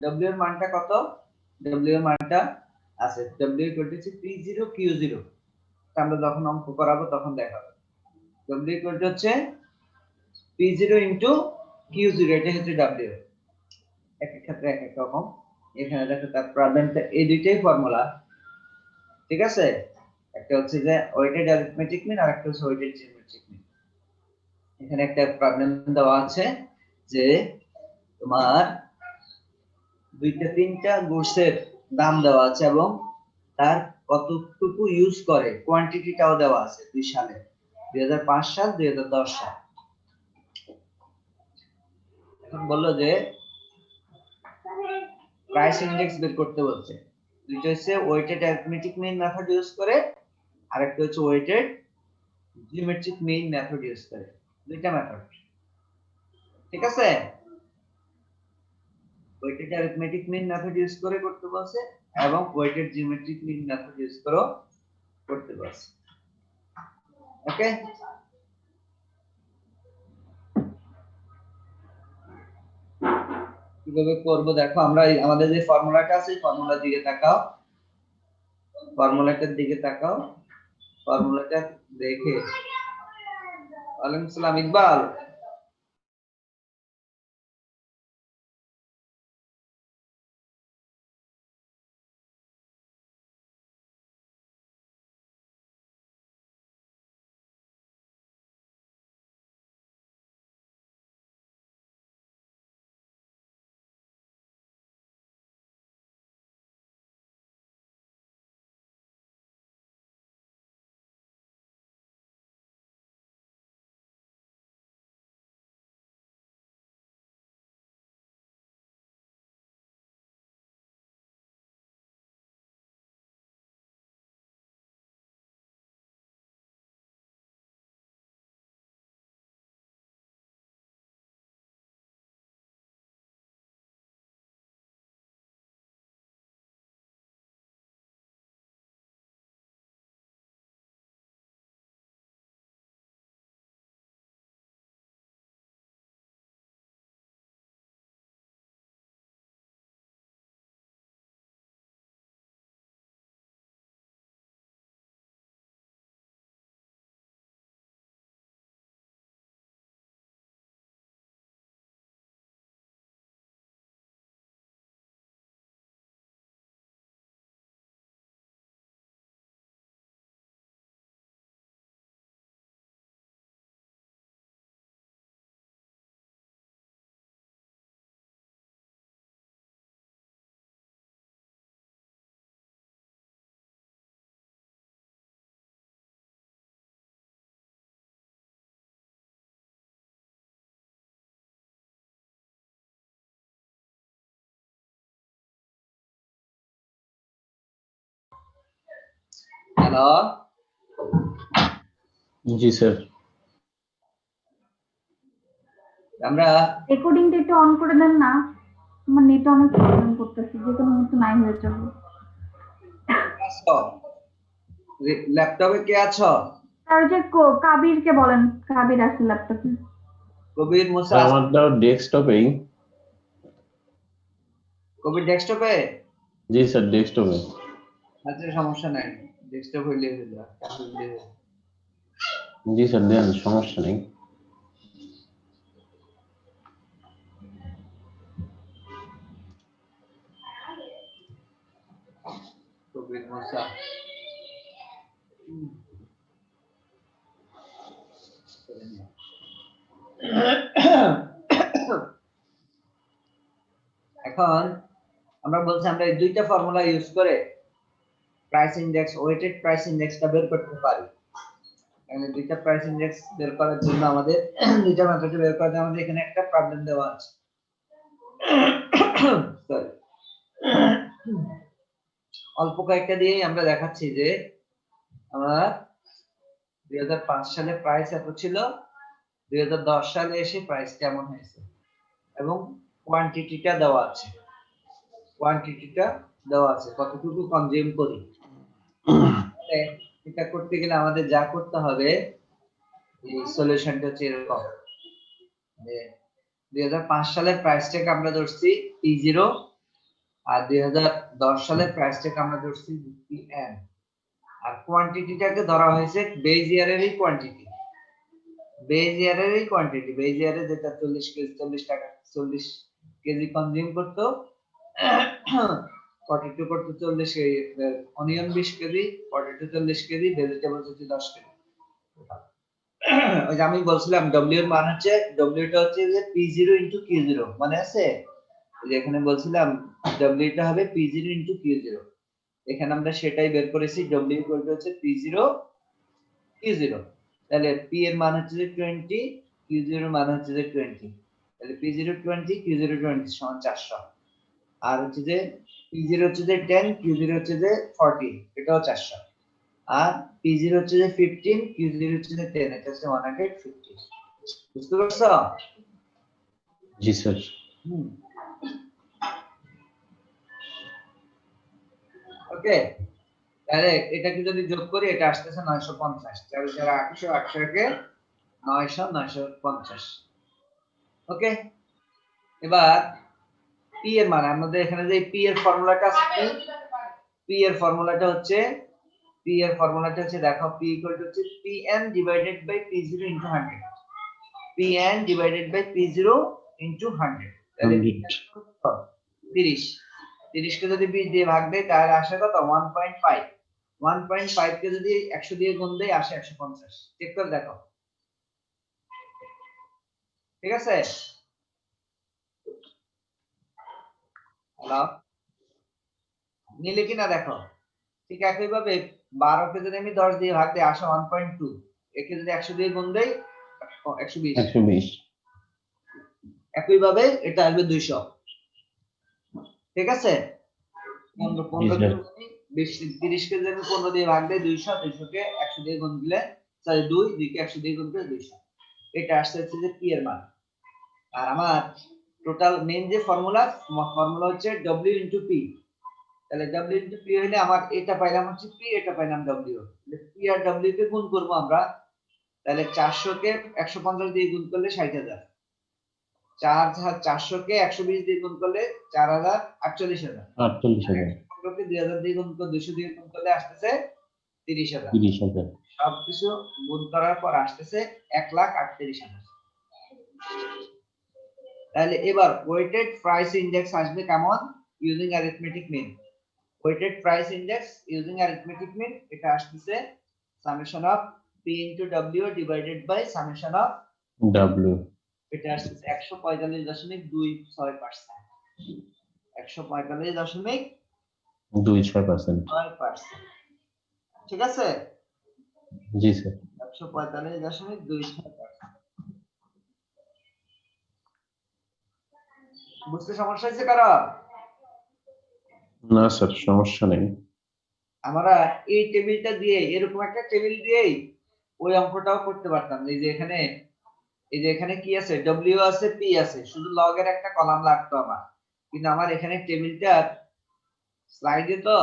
W এর মানটা কত? W এর মানটা আছে W P0 Q0, আমরা যখন অঙ্ক করাবো তখন দেখাবো। W হচ্ছে P0 into Q0, এটা হচ্ছে W। এক এক ক্ষেত্রে এক এক রকম। এখানে দেখো তার প্রবলেমটা এই দুইটাই ফর্মুলা, ঠিক আছে? একটা হচ্ছে যে ওয়েটেড অ্যারিথমেটিক মিন আর একটা হচ্ছে ওয়েটেড জিওমেট্রিক মিন। এখানে একটা প্রবলেম দেওয়া আছে যে তোমার দুইটা তিনটা গুডসের দাম দেওয়া আছে এবং তার কতটুকু ইউজ করে কোয়ান্টিটিটাও দেওয়া আছে 2 সালে, 2005 সাল 2010 সাল। এখন বললো যে প্রাইস ইন্ডেক্স বের করতে বলছে। দুইটা হচ্ছে weighted arithmetic mean method use করে আর একটা হচ্ছে weighted geometric mean method use করে, দুইটা মেথড, ঠিক আছে? Weighted arithmetic mean method use করে করতে বলছে এবং weighted geometric mean method use করে করতে বলছে। ওকে, কিভাবে করব দেখো, আমরা আমাদের যে ফর্মুলাটা আছে ফর্মুলার দিকে তাকাও, ফর্মুলাটার দিকে তাকাও, ফর্মুলাটা দেখে। ওয়ালাইকুম আসসালাম ইকবাল। হ্যালো, জি স্যার। আমরা রেকর্ডিংটা একটু অন করে দেন না, আমার নেট অনেক প্রবলেম করতেছে, যে কোনো মতো নাই হয়ে যাবে। ল্যাপটপে কে আছো? আর যে কাবিরকে বলেন, কাবির আছে ল্যাপটপে। কবির মুসা স্যার আমারটা ডেস্কটপেই। কবির ডেস্কটপে? জি স্যার ডেস্কটপে। আচ্ছা সমস্যা নাই, ডেস্কটপ হইলে হইলো। জি স্যার দেন, সমস্যা নেই। কবির মুসা এখন আমরা বলছি আমরা এই দুইটা ফর্মুলা ইউজ করে প্রাইস ইনডেক্স, ওয়েটেড প্রাইস ইনডেক্সটা বের করতে পারি। এখানে দুইটা প্রাইস ইনডেক্স বের করার জন্য আমাদের দুইটা মেথড বের করতে আমাদের এখানে একটা প্রবলেম দেওয়া আছে। সরি, অল্প কয়েকটা দিয়েই আমরা দেখাচ্ছি যে আমার 2005 সালে প্রাইস এত ছিল, 2010 সালে এসে প্রাইস কেমন হয়েছে এবং কোয়ান্টিটিটা দেওয়া আছে, কোয়ান্টিটিটা দেওয়া আছে কতটুকু কনজিউম করি। এটা করতে গেলে আমাদের যা করতে হবে, এই সলিউশনটা হচ্ছে এরকম যে 2005 সালের প্রাইসটাকে আমরা ধরছি P0 আর 2010 সালে প্রাইসটাকে আমরা ধরছি পিএন, আর কোয়ান্টিটিটাকে ধরা হয়েছে বেজ ইয়ারেরই কোয়ান্টিটি, বেজ ইয়ারেরই কোয়ান্টিটি, বেজ ইয়ারে যেটা 40 কেজি 40 কেজি কনজিউম করতো, 42 করতো 40 KG, onion 20 KG, 42 40 KG, vegetables হচ্ছে 10 কেজি। ওই যে আমি বলছিলাম ডব্লিউ এর মান হচ্ছে, ডব্লিউটা হচ্ছে যে P0 ইনটু Q0, মানে আছে যে এখানে বলছিলাম ডব্লিউটা হবে P0 ইনটু Q0, এখানে আমরা সেটাই বের করেছি, ডব্লিউ ইকুয়াল টু হচ্ছে P0 Q0, তাহলে P এর মান হচ্ছে যে 20, Q0 এর মান হচ্ছে যে 20, তাহলে P0 20 Q0 20 সমান 400, আর হচ্ছে যে P0 হচ্ছে যে 10, Q0 হচ্ছে যে 40, এটাও 400, আর P0 হচ্ছে যে 15, Q0 হচ্ছে যে 10, এটা হচ্ছে 150। বুঝতে পারছো? জি স্যার। ওকে, তাহলে এটাকে যদি যোগ করি এটা আসতেছে 950, তাহলে যারা 800 800 কে 900 950। ওকে, এবার পি এর মান আমাদের এখানে যে পি এর ফর্মুলাটা আছে, পি এর ফর্মুলাটা হচ্ছে, পি এর ফর্মুলাটা হচ্ছে দেখো, পি ইকুয়াল টু হচ্ছে pn divided by p0 into 100, pn divided by p0 into 100, তাহলে 30, 30 কে যদি 20 দিয়ে ভাগ দেই তাহলে আসে কত 1.5, 1.5 কে যদি 100 দিয়ে গুণ দেই আসে 150, চেক করে দেখো, ঠিক আছে? হ্যালো, নিলে কিনা দেখো, ঠিক একই ভাবে 12 কে যদি আমি 10 দিয়ে ভাগ দেই আসে 1.2, একে যদি 100 দিয়ে গুণ দেই 120, 120। একই ভাবে এটা আসবে 200, ঠিক আছে? 15 কে 30 কে যদি 15 দিয়ে ভাগ দেই 200, 200 কে 100 দিয়ে গুণ দিলে সরি 2 কে 100 দিয়ে গুণ দিলে 200, এটা আসছে হচ্ছে যে পি এর মান। আর আমার টোটাল মেইন যে ফর্মুলা হচ্ছে W ইনটু P, তাহলে W ইনটু P হইলে আমার এটা পাইলাম হচ্ছে P, এটা পাইলাম W, P আর W কে গুণ করব আমরা, তাহলে 400 কে 150 দিয়ে গুণ করলে 60000, 400 কে 120 দিয়ে গুণ করলে 4000 48000, 48000। 115 কে 2000 দিয়ে গুণ করে 200 দিয়ে গুণ করলে আসতেছে 30000, 30000। সবকিছু গুণ করার পর আসতেছে 1,38,000। তাহলে এবার ওয়েটেড প্রাইস ইনডেক্স আসবে কেমন, using arithmetic mean, weighted price index using arithmetic mean, এটা আসছে summation of p into w divided by summation of W। এটা আসছে 145.26%, 145.26%, 26%। ঠিক আছে? জি স্যার। 145.26%। বুঝতে সমস্যা হয়েছে কারো? না স্যার, সমস্যা নেই। আমরা এই টেবিলটা দিয়ে, এরকম একটা টেবিল দিয়েই ওই অঙ্কটাও করতে পারতাম, এই যে এখানে, এই যে এখানে কি আছে, W আছে, P আছে, শুধু লগ এর একটা কলাম লাগতো আমার, কিন্তু আমার এখানে টেবিলটা স্লাইডে, তো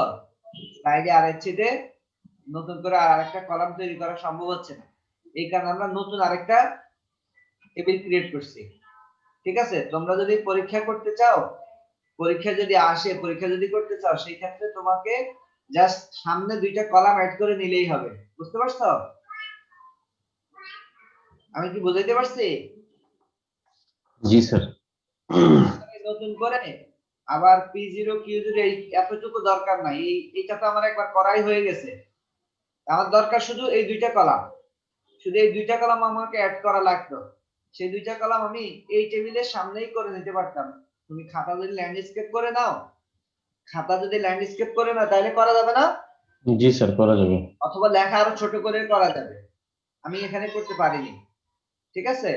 স্লাইডে আর এসে নতুন করে আরেকটা কলাম তৈরি করা সম্ভব হচ্ছে না, এই কারণে আমরা নতুন আরেকটা টেবিল ক্রিয়েট করছি, ঠিক আছে? তোমরা যদি পরীক্ষা করতে চাও, পরীক্ষা যদি আসে, পরীক্ষা যদি করতে চাও, সেই ক্ষেত্রে তোমাকে জাস্ট সামনে দুইটা কলাম অ্যাড করে নিলেই হবে। বুঝতে পারছো? আমি কি বুঝাইতে পারছি? জি স্যার। নতুন করে আবার P0 Q0 এই এতটুকু দরকার নাই, এইটা তো আমার একবার করাই হয়ে গেছে, আমার দরকার শুধু এই দুইটা কলাম, শুধু এই দুইটা কলাম আমাকে অ্যাড করা লাগতো, সেই দুইটা কলাম আমি এই টেবিলের সামনেই করে নিতে পারতাম। তুমি খাতা যদি ল্যান্ডস্কেপ করে নাও, খাতা যদি ল্যান্ডস্কেপ করে নাও তাহলে করা যাবে না? জি স্যার, করা যাবে। অথবা লেখা আরো ছোট করে করা যাবে, আমি এখানে করতে পারিনি, ঠিক আছে?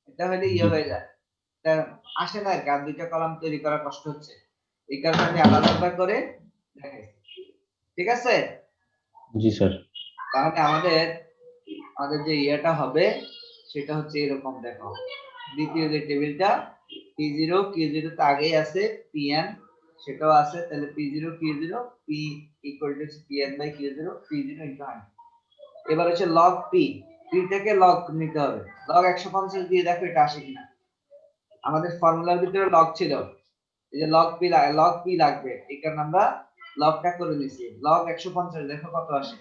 এটা হলে ইয়ে হয়ে যায়, এটা আসে না আর কি, আর দুইটা কলাম তৈরি করা কষ্ট হচ্ছে, এই কারণে আমি আলাদা আলাদা করে দেখাইছি, ঠিক আছে? জি স্যার। তাহলে আমাদের আমাদের যে ইয়েটা হবে সেটা হচ্ছে এরকম, দেখো দ্বিতীয় যে টেবিলটা P0 Q0 তো আগেই আছে, Pn সেটাও আছে, তাহলে P0 Q0 P equal to Pn by Q0, P0 into 100। এবার হচ্ছে log P, P থেকে log নিতে হবে, log 150 দিয়ে দেখো এটা আসে কিনা, আমাদের ফর্মুলার ভিতরে log ছিল, এই যে লগ পি লাগবে, এই কারণে আমরা লগটা করে নিছি। লগ 150 দেখো কত আসে,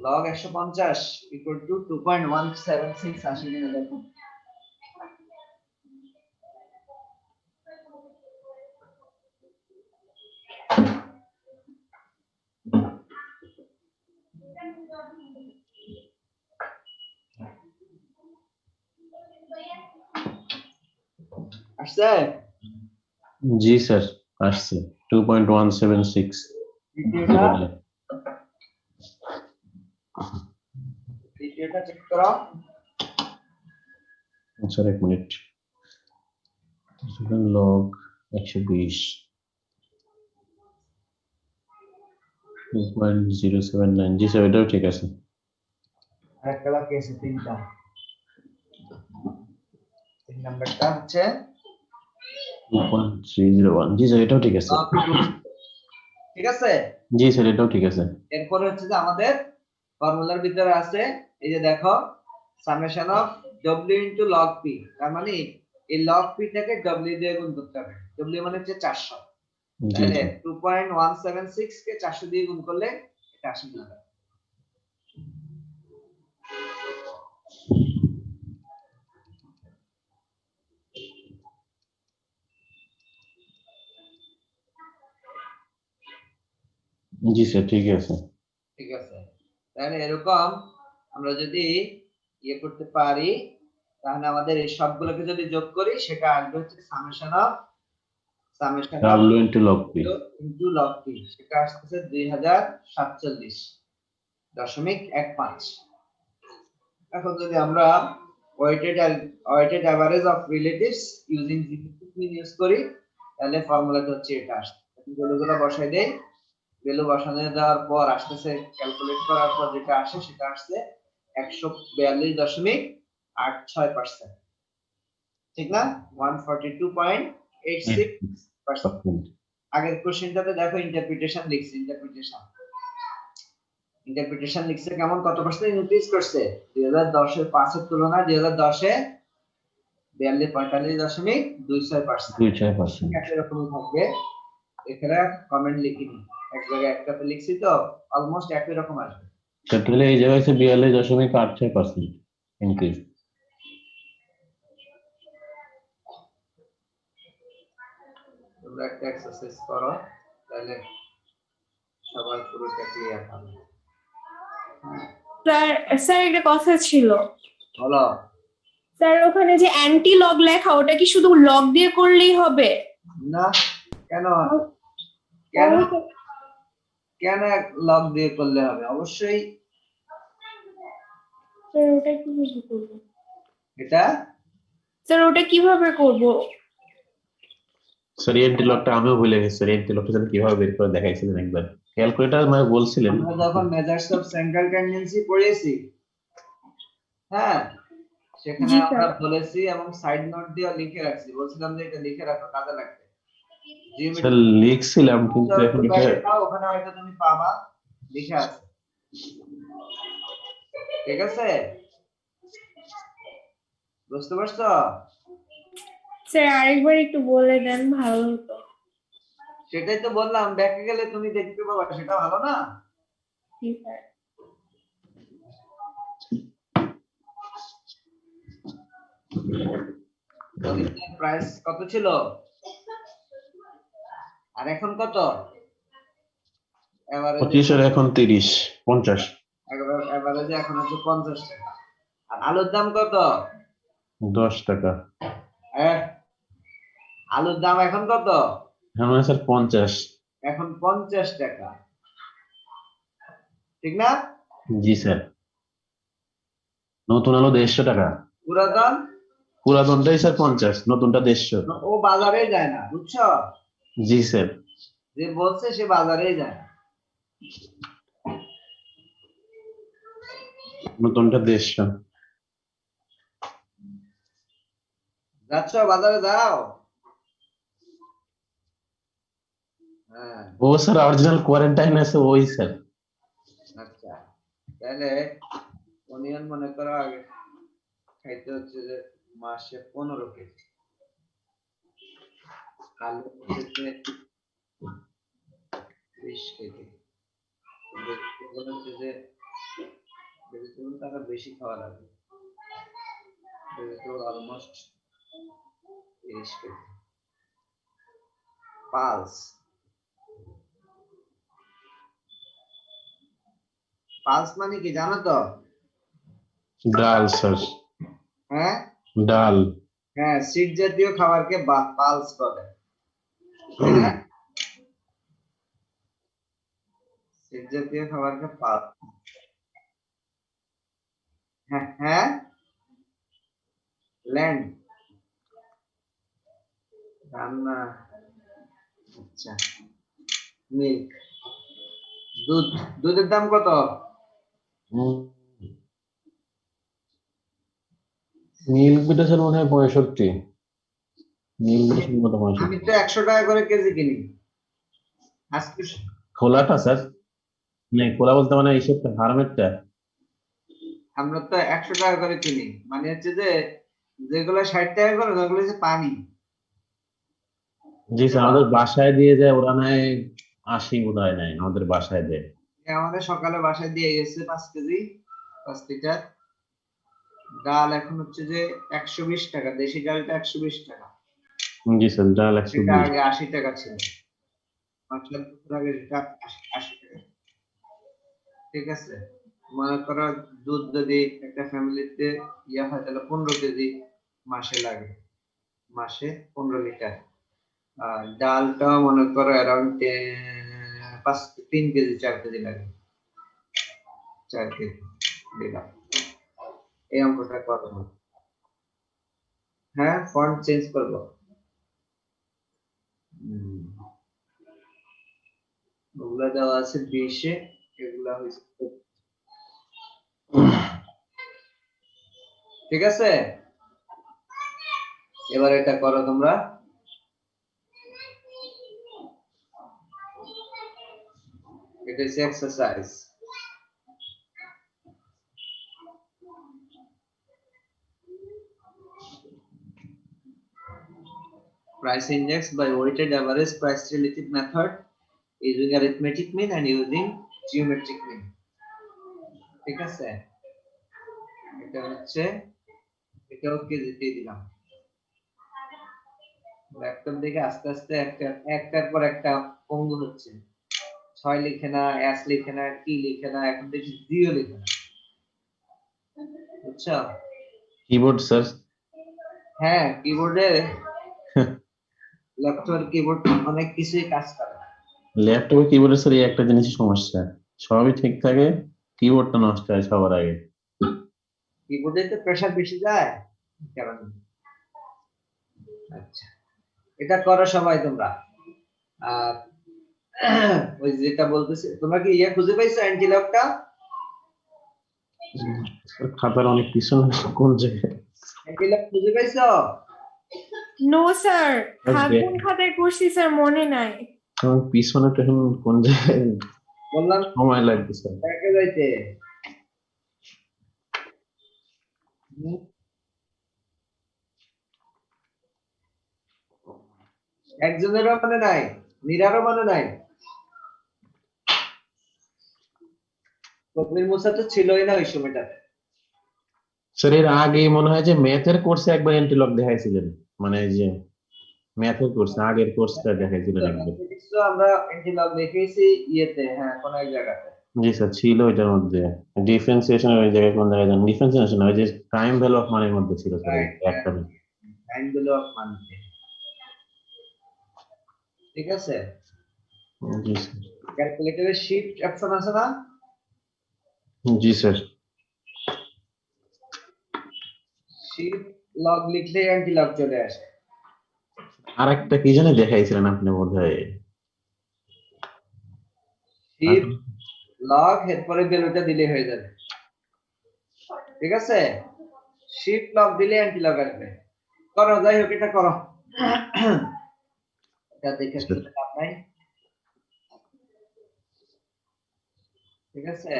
লগ 150 ইকুয়াল টু 2.176 আসে কিনা দেখো। আসছে? জি স্যার, আসছে 2.176। দ্বিতীয়টা চেক করো। স্যার এক মিনিট, লগ 120 2.079। জি স্যার, এটাও ঠিক আছে। আরেকটা বাকি আছে, তিনটা। 3 নাম্বারটা হচ্ছে 2.301। জি স্যার, এটাও ঠিক আছে। log 2। ঠিক আছে? জি স্যার, এটাও ঠিক আছে। এরপরে হচ্ছে যে আমাদের ফর্মুলার ভিতরে আছে, এই যে দেখো summation of w into log p, তার মানে এই log p টাকে w দিয়ে গুণ করতে হবে। w মানে হচ্ছে 400, জি তাহলে স্যার। 2.176 কে 400 দিয়ে গুণ করলে এটা আসে না। জি স্যার, ঠিক আছে। ঠিক আছে, তাহলে এরকম আমরা যদি ইয়ে করতে পারি, তাহলে আমাদের এই সবগুলোকে যদি যোগ করি সেটা আসবে হচ্ছে summation of w into log p। Into log p, সেটা আসছে 2047.15। এখন যদি আমরা weighted average of relatives using GPP mean use করি, তাহলে ফর্মুলাটা হচ্ছে এটা আসছে। ভ্যালুগুলো বসাই দেই, ভ্যালু বসানো দেওয়ার পর আসতেছে, ক্যালকুলেট করার পর যেটা আসে সেটা আসছে 142.86%। ঠিক না? 142.86%। আগের কোশ্চেনটাতে দেখো ইন্টারপ্রিটেশন লিখছি, ইন্টারপ্রিটেশন লিখছে কেমন, কত পার্সেন্ট ইনক্রিজ করছে 2010 এর 5 এর তুলনায় 2010 এ 42.26%। একই রকমই থাকবে। এখানে কমেন্ট লিখিনি, এক জায়গায় একটাতে লিখছি তো অলমোস্ট একই রকম আসবে। তাহলে এই জায়গায় 42.86% ইনক্রিজ। তোমরা একটা এক্সারসাইজ করো, তাহলে সবার পুরোটা ক্লিয়ার হবে। স্যার স্যার একটা কথা ছিল। বলো। স্যার ওখানে যে অ্যান্টি লগ লেখা, ওটা কি শুধু লগ দিয়ে করলেই হবে? না, কেন কেন কেন লগ দিয়ে করলে হবে? অবশ্যই স্যার ওটা কিভাবে করব? এটা স্যার ওটা কিভাবে করব? স্যার এন্টি লগটা আমিও ভুলে গেছি স্যার, এন্টি লগটা যেন কিভাবে বের করে দেখাইছিলেন একবার, ক্যালকুলেটর মানে বলছিলেন। আমরা যখন মেজার্স অফ সেন্ট্রাল টেন্ডেন্সি পড়িয়েছি, হ্যাঁ, সেখানে জি আমরা স্যার। বলেছি এবং সাইড নোট দিয়ে লিখে রাখছি, বলছিলাম যে এটা লিখে রাখো, কাজে লাগবে। স্যার লিখছিলাম কিন্তু এখন এটা ওখানে হয়তো তুমি পাবা, লিখে আছে। ঠিক আছে, বুঝতে পারছো? স্যার আরেকবার একটু বলে দেন, ভালো হতো। সেটাই তো বললাম, ব্যাকে গেলে তুমি দেখতে পাবা, সেটা ভালো না? জি স্যার। প্রাইস কত ছিল আর এখন কত? এভারেজে 25 আর এখন 30 50। এভারেজে এখন হচ্ছে 50 টাকা। আর আলুর দাম কত? 10 টাকা। হ্যাঁ, আলুর দাম এখন কত? এখন স্যার 50। এখন 50 টাকা, ঠিক না? জি স্যার। নতুন আলু 150 টাকা। পুরাতন পুরাতনটাই স্যার 50, নতুনটা 150। ও বাজারে যায় না, বুঝছো? জি স্যার। যে বলছে সে বাজারেই যায় না। নতুনটা 150। যাচ্ছ বাজারে, যাও। হ্যাঁ, ও স্যার অরিজিনাল কোয়ারেন্টাইন আছে ওই স্যার। আচ্ছা, তাহলে অনিয়ন মনে করো আগে খাইতে হচ্ছে যে মাসে 15 কেজি, আলু হচ্ছে 20 কেজি। ভেজিটেবল হচ্ছে যে ভেজিটেবল তারা বেশি খাওয়া লাগবে। Vegetable almost 30 KG. Pulse pulse মানে কি জানো তো? ডাল স্যার, হ্যাঁ ডাল। হ্যাঁ, সিড জাতীয় খাবারকে পালস বলে, তাই না? সিড জাতীয় খাবারকে পালস। হ্যাঁ হ্যাঁ, ল্যান্ড রান্না। আচ্ছা, মিল্ক দুধ। দুধের দাম কত? মিল্ক বিটা স্যার মনে হয় 65। মিল্ক বিটা স্যার কত আমি 65? তো 100 টাকা করে কেজি কিনি আজকে। খোলাটা স্যার, মানে খোলা বলতে মানে এইসবটা ফার্মেরটা? আমরা তো 100 টাকা করে কিনি, মানে হচ্ছে যে যেগুলো 60 টাকা করে ওগুলো হচ্ছে পানি। জি স্যার, আমাদের বাসায় দিয়ে যায় ওরা, নাই 80 বোধহয় নেয় আমাদের বাসায় দেয়। আমাদের সকালে বাসায় দিয়ে গেছে 5 কেজি 5 লিটার। ডাল এখন হচ্ছে যে 120 টাকা, দেশি ডালটা 120 টাকা। জি স্যার, ডাল এটা 120। আগে 80 টাকা ছিল, 5 বছর আগে এটা 80 টাকা। ঠিক আছে, মনে করো দুধ যদি একটা ফ্যামিলিতে ইয়া হয় তাহলে 15 কেজি মাসে লাগে, মাসে 15 লিটার। আর ডালটা মনে করো অ্যারাউন্ড 3 কেজি 4 কেজি লাগে, 4 কেজি দিলাম। এই অঙ্কটা কত? হ্যাঁ, ফন্ট চেঞ্জ করবো। ওগুলা দেওয়া আছে 20-এ, এগুলা হয়েছে। ঠিক আছে, এবার এটা করো তোমরা। এটা হচ্ছে exercise. Price index by weighted average price relative method using arithmetic mean and using geometric mean. ঠিক আছে, এটা হচ্ছে, এটাও কেজিতে দিলাম। ল্যাপটপ দেখে আস্তে আস্তে একটার পর একটা পঙ্গু হচ্ছে। 6 লিখে না, এস লিখে না, টি লিখে না, এখন দেখি জিও লিখে না। বুঝছো? Keyboard sir. হ্যাঁ, কিবোর্ডে ল্যাপটপের কিবোর্ড অনেক কিছুই কাজ করে। ল্যাপটপে কিবোর্ডের স্যার এই একটা জিনিসই সমস্যা, সবই ঠিক থাকে, কিবোর্ডটা নষ্ট হয় সবার আগে। কিবোর্ডে তো প্রেসার বেশি যায় কারণ। আচ্ছা, এটা করো সবাই তোমরা। আর ওই যেটা বলতেছি, তোমরা কি ইয়া খুঁজে পাইছো অ্যান্টিলকটা? স্যার খাতার অনেক পিছনে, কোন জায়গায়? অ্যান্টিলক খুঁজে পাইছো? নো স্যার, আসবে। কোন খাতায় করছি স্যার মনে নাই। কারণ পিছনে তো এখন কোন জায়গায় বললাম সময় লাগবে স্যার। দেখে যাইতে। হুম, একজনেরও মনে নাই, নীরারও মনে নাই। কবির মুসা তো ছিলই না ওই সময়টাতে। স্যার এর আগে মনে হয় যে ম্যাথের কোর্সে একবার এন্ট্রিলক দেখাইছিলেন, মানে এই যে ম্যাথের কোর্সে আগের কোর্সটা দেখাইছিলেন একবার। ম্যাথমেটিক্স তো আমরা অ্যান্টিলক দেখিয়েছি ইয়েতে, হ্যাঁ কোন এক জায়গাতে। জি স্যার, ছিল ওইটার মধ্যে ডিফারেন্সিয়েশনের ওই জায়গায়, কোন জায়গায় জানেন, ডিফারেন্সিয়েশন ওই যে টাইম ভ্যালু অফ মানির মধ্যে ছিল স্যার রাইট, একটা। অ্যাঙ্গেল অফ মানতে। ঠিক আছে, জি স্যার। ক্যালকুলেটরের শিফট অপশন আছে না? জি স্যার। শিফট লগ লিখলে অ্যান্টিলগ চলে আসে। আর একটা কি জানি দেখাইছিলেন আপনি বোধহয়। শিফট লগ এরপরে ভ্যালুটা দিলে হয়ে যাবে। ঠিক আছে, শিফট লগ দিলে অ্যান্টিলগ আসবে। করো, যাই হোক এটা করো। এটা দেখে স্যার, লাভ নাই। ঠিক আছে,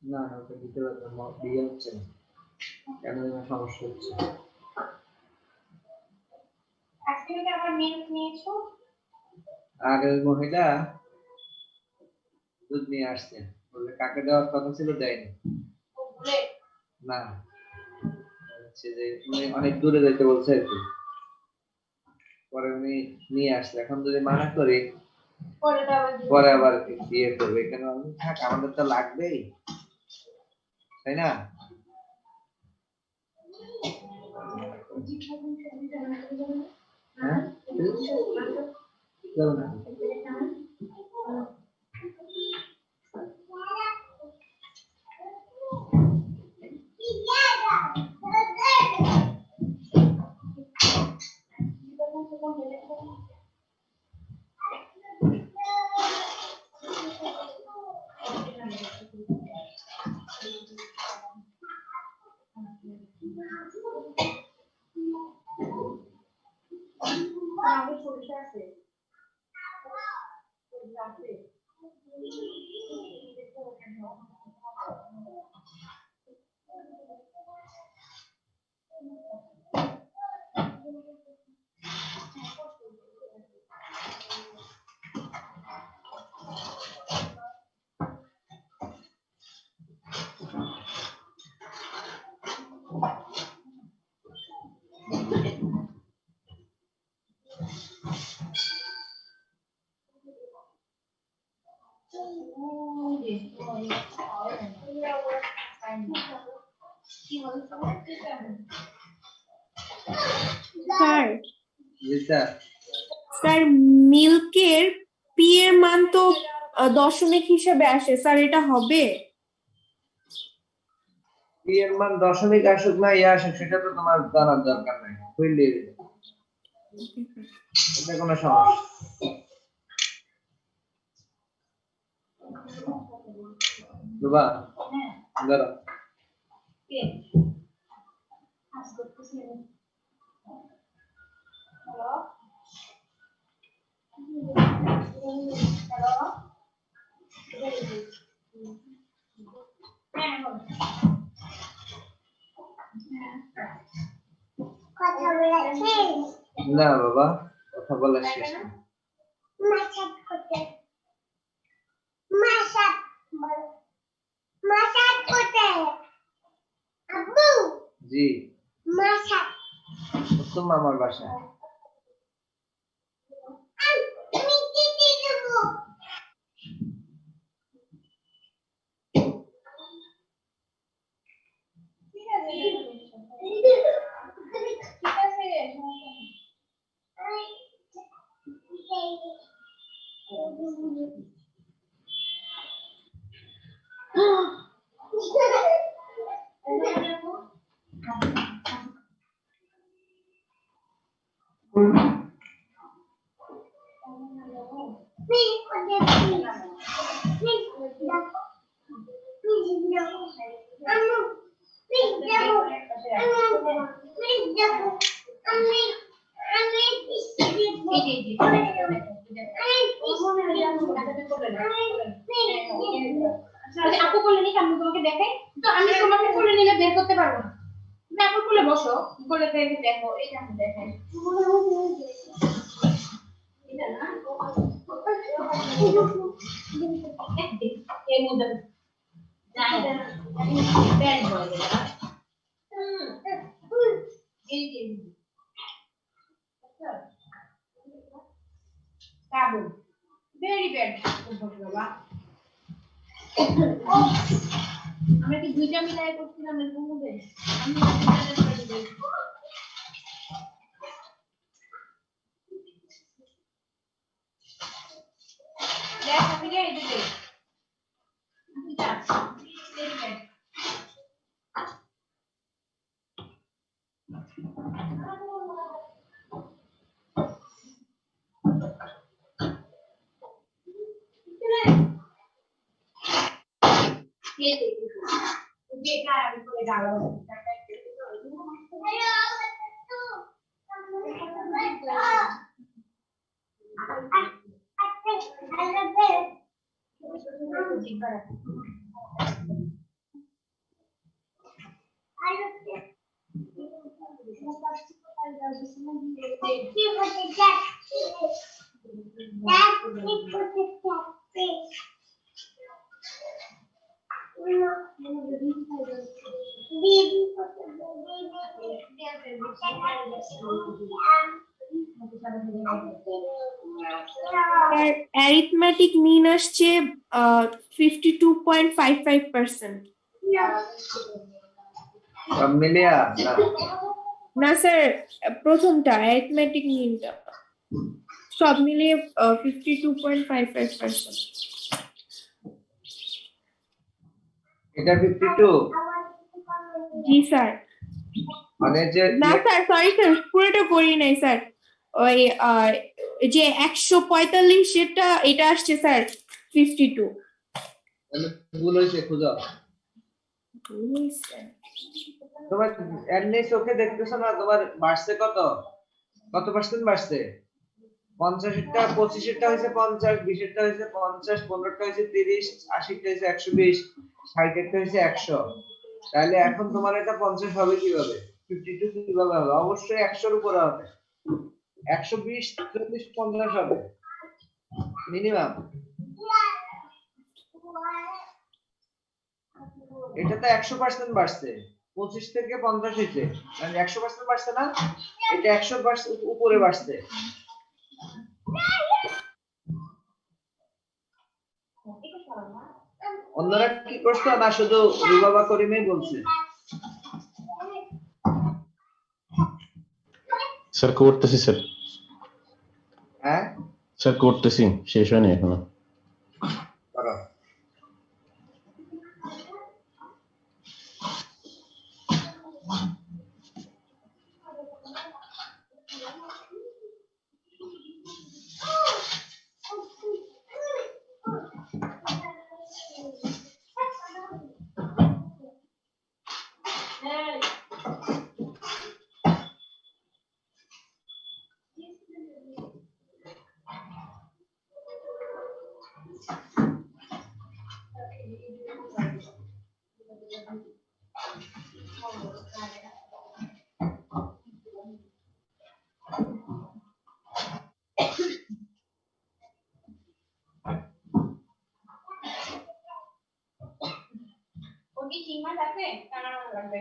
না না ওটা দিতে পারবো না, বিয়ে হচ্ছে না, কেন যেন সমস্যা হচ্ছে। আজকে কি আবার মিল্ক নিয়েছো? আগের মহিলা দুধ নিয়ে আসছে, বলে কাকে দেওয়ার কথা ছিল দেয়নি। না হচ্ছে যে উনি অনেক দূরে যেতে বলছে আর কি, পরে উনি নিয়ে আসছে। এখন যদি মানা করি পরে আবার বিয়ে করবে, কেন আমি থাক, আমাদের তো লাগবেই, তাই না? হ্যাঁ যাবো না। স্যার লিসা, স্যার মিল্কের পি এর মান তো দশমিক হিসেবে আসে, স্যার এটা হবে? পি এর মান দশমিক আসুক না ইয়া আসুক সেটা তো তোমার জানার দরকার নাই, বুঝলি? এটা কোনো সমস্যা। দুবা ধরো না বাবা, কথা বলা শেষ না। জি তো মামার বাসায়। আপু কোলে নিয়ে আমি তোমাকে দেখাই, তো আমি তোমাকে কোলে নিলে বের করতে পারবো না। তুমি আপু কোলে বসো, কোলে থেকে দেখো, এই যে আমি দেখাই। এটা না এর মধ্যে যাই ব্যাড বয় এই যে কাবুল ভেরি ব্যাড বাবা আমরা কি দুইটা মিলাই করছিলাম এর মধ্যে আমি দেখ আমি রে এই যে এটা ভেরি ব্যাড ये देखो ये क्या है इसको डालो অ্যারিথমেটিক মিন আসছে 52.55%। সব মিলিয়া না না স্যার, প্রথমটা অ্যারিথমেটিক মিনটা সব মিলিয়ে 52.55%। এটা 52 জি স্যার। মানে যে না স্যার, সরি স্যার, পুরোটা করি নাই স্যার। ওই যে 145 এটা এটা আসছে স্যার 52। ভুল হয়েছে খুঁজো তোমার এমনি চোখে দেখতেছো না তোমার বাড়ছে কত পার্সেন্ট বাড়ছে 50 এরটা 25 এরটা হইছে 50 20 এরটা হইছে 50 15 এরটা হইছে 30 80 এরটা হইছে 120 60 এরটা হইছে 100 তাহলে এখন তোমার এটা 50 হবে কিভাবে 52 কিভাবে হবে অবশ্যই 100 এর উপরে হবে 120 40 50 হবে মিনিমাম এটা তো 100% বাড়ছে 25 থেকে 50 হইছে মানে 100% বাড়ছে না এটা 100% উপরে বাড়ছে অন্যরা কি করছে না শুধু রুবাবা করিমই বলছে স্যার করতেছি স্যার হ্যাঁ স্যার করতেছি, শেষ হয়নি এখনো। করো ওকে চিংড়ি আছে কানা লাগবে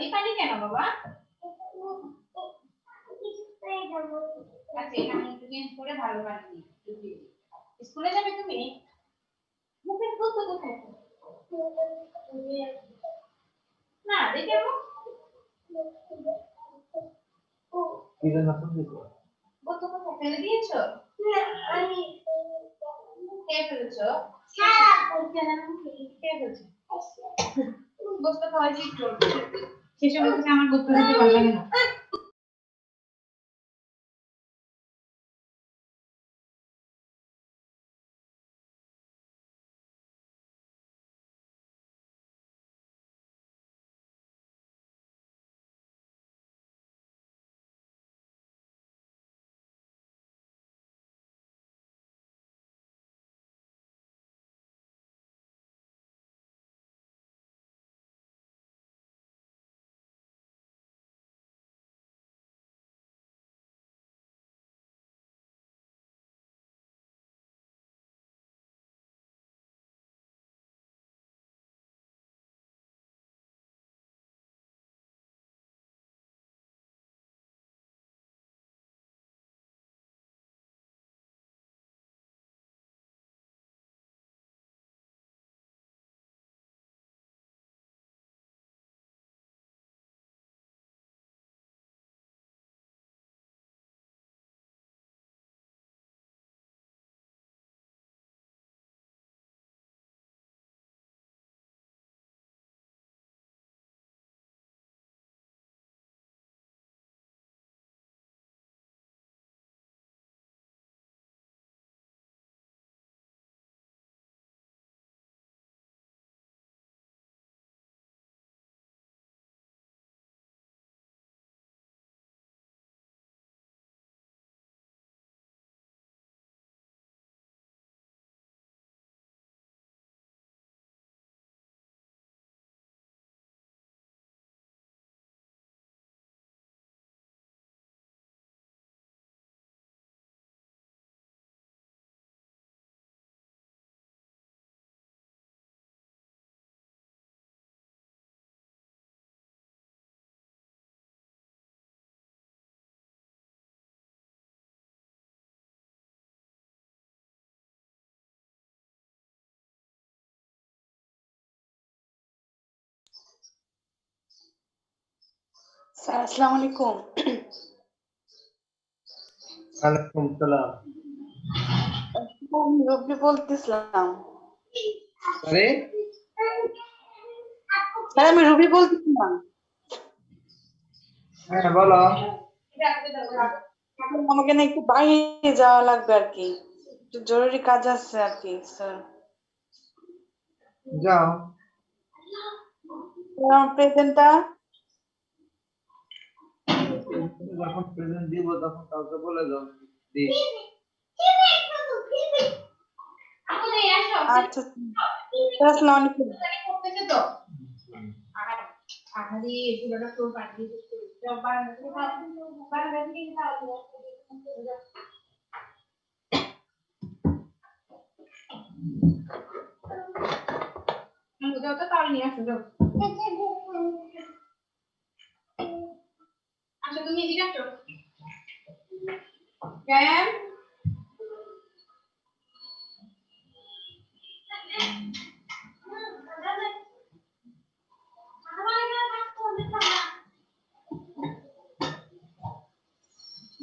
এই পানি কেন বাবা আচ্ছা এখানে একটু চেঞ্জ করে ভালো পানি দিই স্কুলে যাবে তুমি মুখে ফুল তো কোথায় না দেখে কি জন্য শুনছো কত কথা ফেলে দিয়েছো আমি কে ফেলেছো কে ফেলেছো বসতে পারছি শেষে বলতে আমার বলতে ভালো লাগে না স্যার আসসালামু আলাইকুম। ওয়ালাইকুম সালাম। আমি রবি বলতেছিলাম। আরে স্যার আমি রবি বলতেছিলাম। হ্যাঁ বলো। আমাকে না একটু বাইরে যাওয়া লাগবে আর কি, একটু জরুরি কাজ আছে আর কি স্যার। যাও। আমার প্রেজেন্টটা যখন প্রেজেন্ট দিব তখন কাউকে বলে দাও দিস। আচ্ছা স্যার আসসালামু আলাইকুম। আচ্ছা তুমি এদিকে আসো। জ্ঞান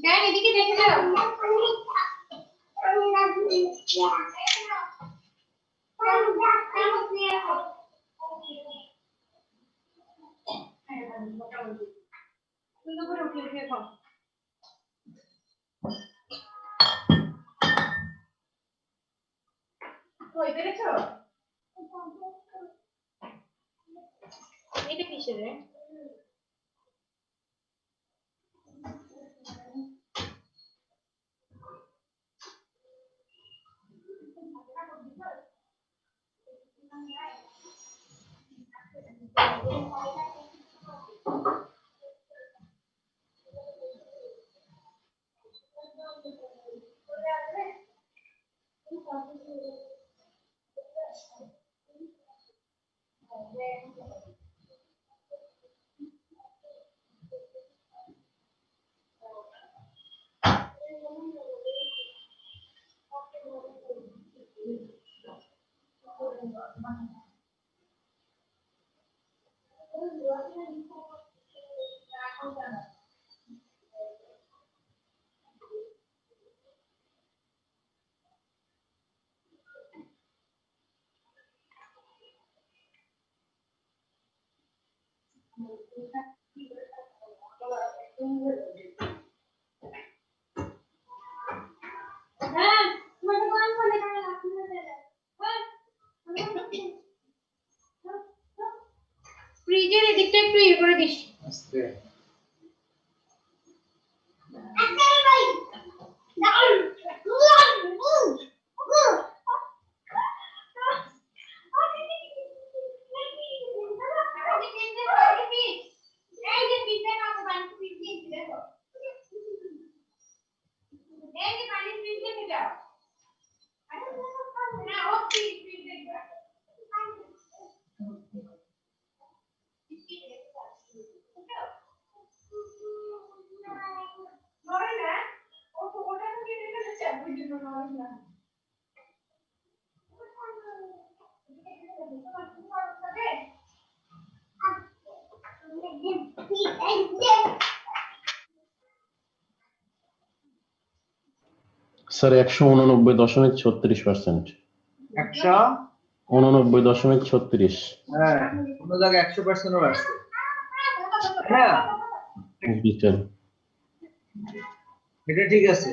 জ্ঞান এদিকে দেখে যাও। সুন্দর করে উঠে উঠে খাও। কই পেরেছো? এটা কিসের রে? হ্যাঁ তোমাকে কোন ফোনে কানে লাগছে ফ্রিজের এদিকটা একটু ইয়ে করে দিস। আস্তে। স্যার 189.36%। 189.36। হ্যাঁ কোনো জায়গায় 100% আসছে। হ্যাঁ জি স্যার। এটা ঠিক আছে।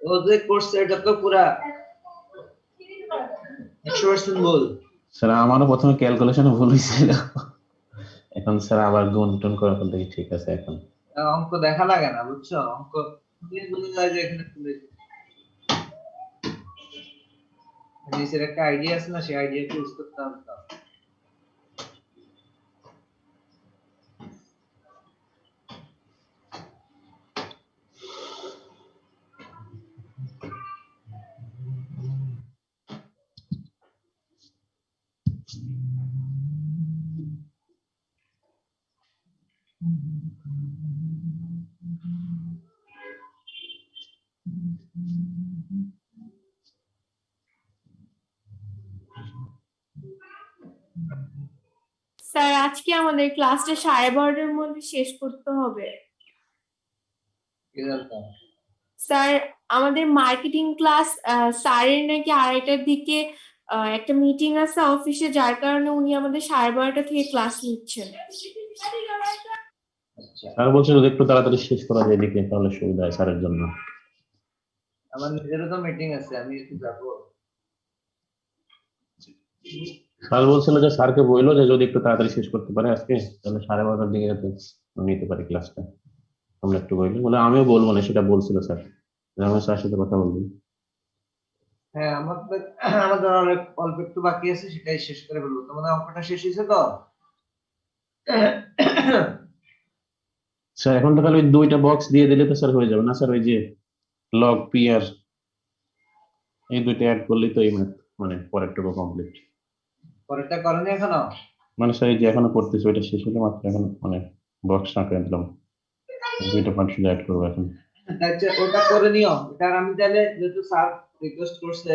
ও যে করছে এটা তো পুরা 100% ভুল। স্যার আমারও প্রথমে ক্যালকুলেশনে ভুল হয়েছিল, এখন স্যার আবার গুণ-টুন করার পর দেখি ঠিক আছে এখন। অঙ্ক দেখা লাগে না বুঝছো, অঙ্ক বুঝে যায় যে এখানে তুলে নিচের একটা আইডিয়া আছে না, সেই আইডিয়া ইউজ করতে হবে। স্যার আজকে আমাদের ক্লাসটা 12:30টার মধ্যে শেষ করতে হবে। কি দরকার? স্যার আমাদের মার্কেটিং ক্লাস স্যারের নাকি 2:30টার দিকে একটা মিটিং আছে অফিসে, যার কারণে উনি আমাদের 12:30টা থেকে ক্লাস নিচ্ছেন। আচ্ছা, স্যার বলছে যদি একটু তাড়াতাড়ি শেষ করা যায় এদিকে তাহলে সুবিধা হয় স্যারের জন্য। আমার নিজেরও তো মিটিং আছে, আমি একটু যাবো। স্যার বলছিল যে স্যারকে বললো যে যদি একটু তাড়াতাড়ি শেষ করতে পারে আজকে তাহলে 12:30টার দিকে যাতে নিতে পারি ক্লাসটা। আমরা একটু বলবো বলে আমিও বলবো না, সেটা বলছিল স্যার। আমি স্যারের সাথে কথা বলবো। হ্যাঁ, আমাদের অল্প একটু বাকি আছে, সেটাই শেষ করে ফেলবো। তোমাদের অঙ্কটা শেষ হয়েছে তো? স্যার এখন তো খালি ওই 2টা বক্স দিয়ে দিলে তো স্যার হয়ে যাবে না স্যার? ওই যে লগ পি আর এই 2টা অ্যাড করলেই তো এই ম্যাথ মানে পরেরটুকু কমপ্লিট। পরেরটা করনি এখনো? মানে স্যার এই যে এখনো করতেছি ওইটা শেষ হলে মাত্র এখন মানে বক্স আঁকে দিলাম, 2টা পার্ট শুধু অ্যাড করবো এখন। আচ্ছা, ওটা করে নিও। এটা আমি তাহলে যেহেতু স্যার রিকোয়েস্ট করছে,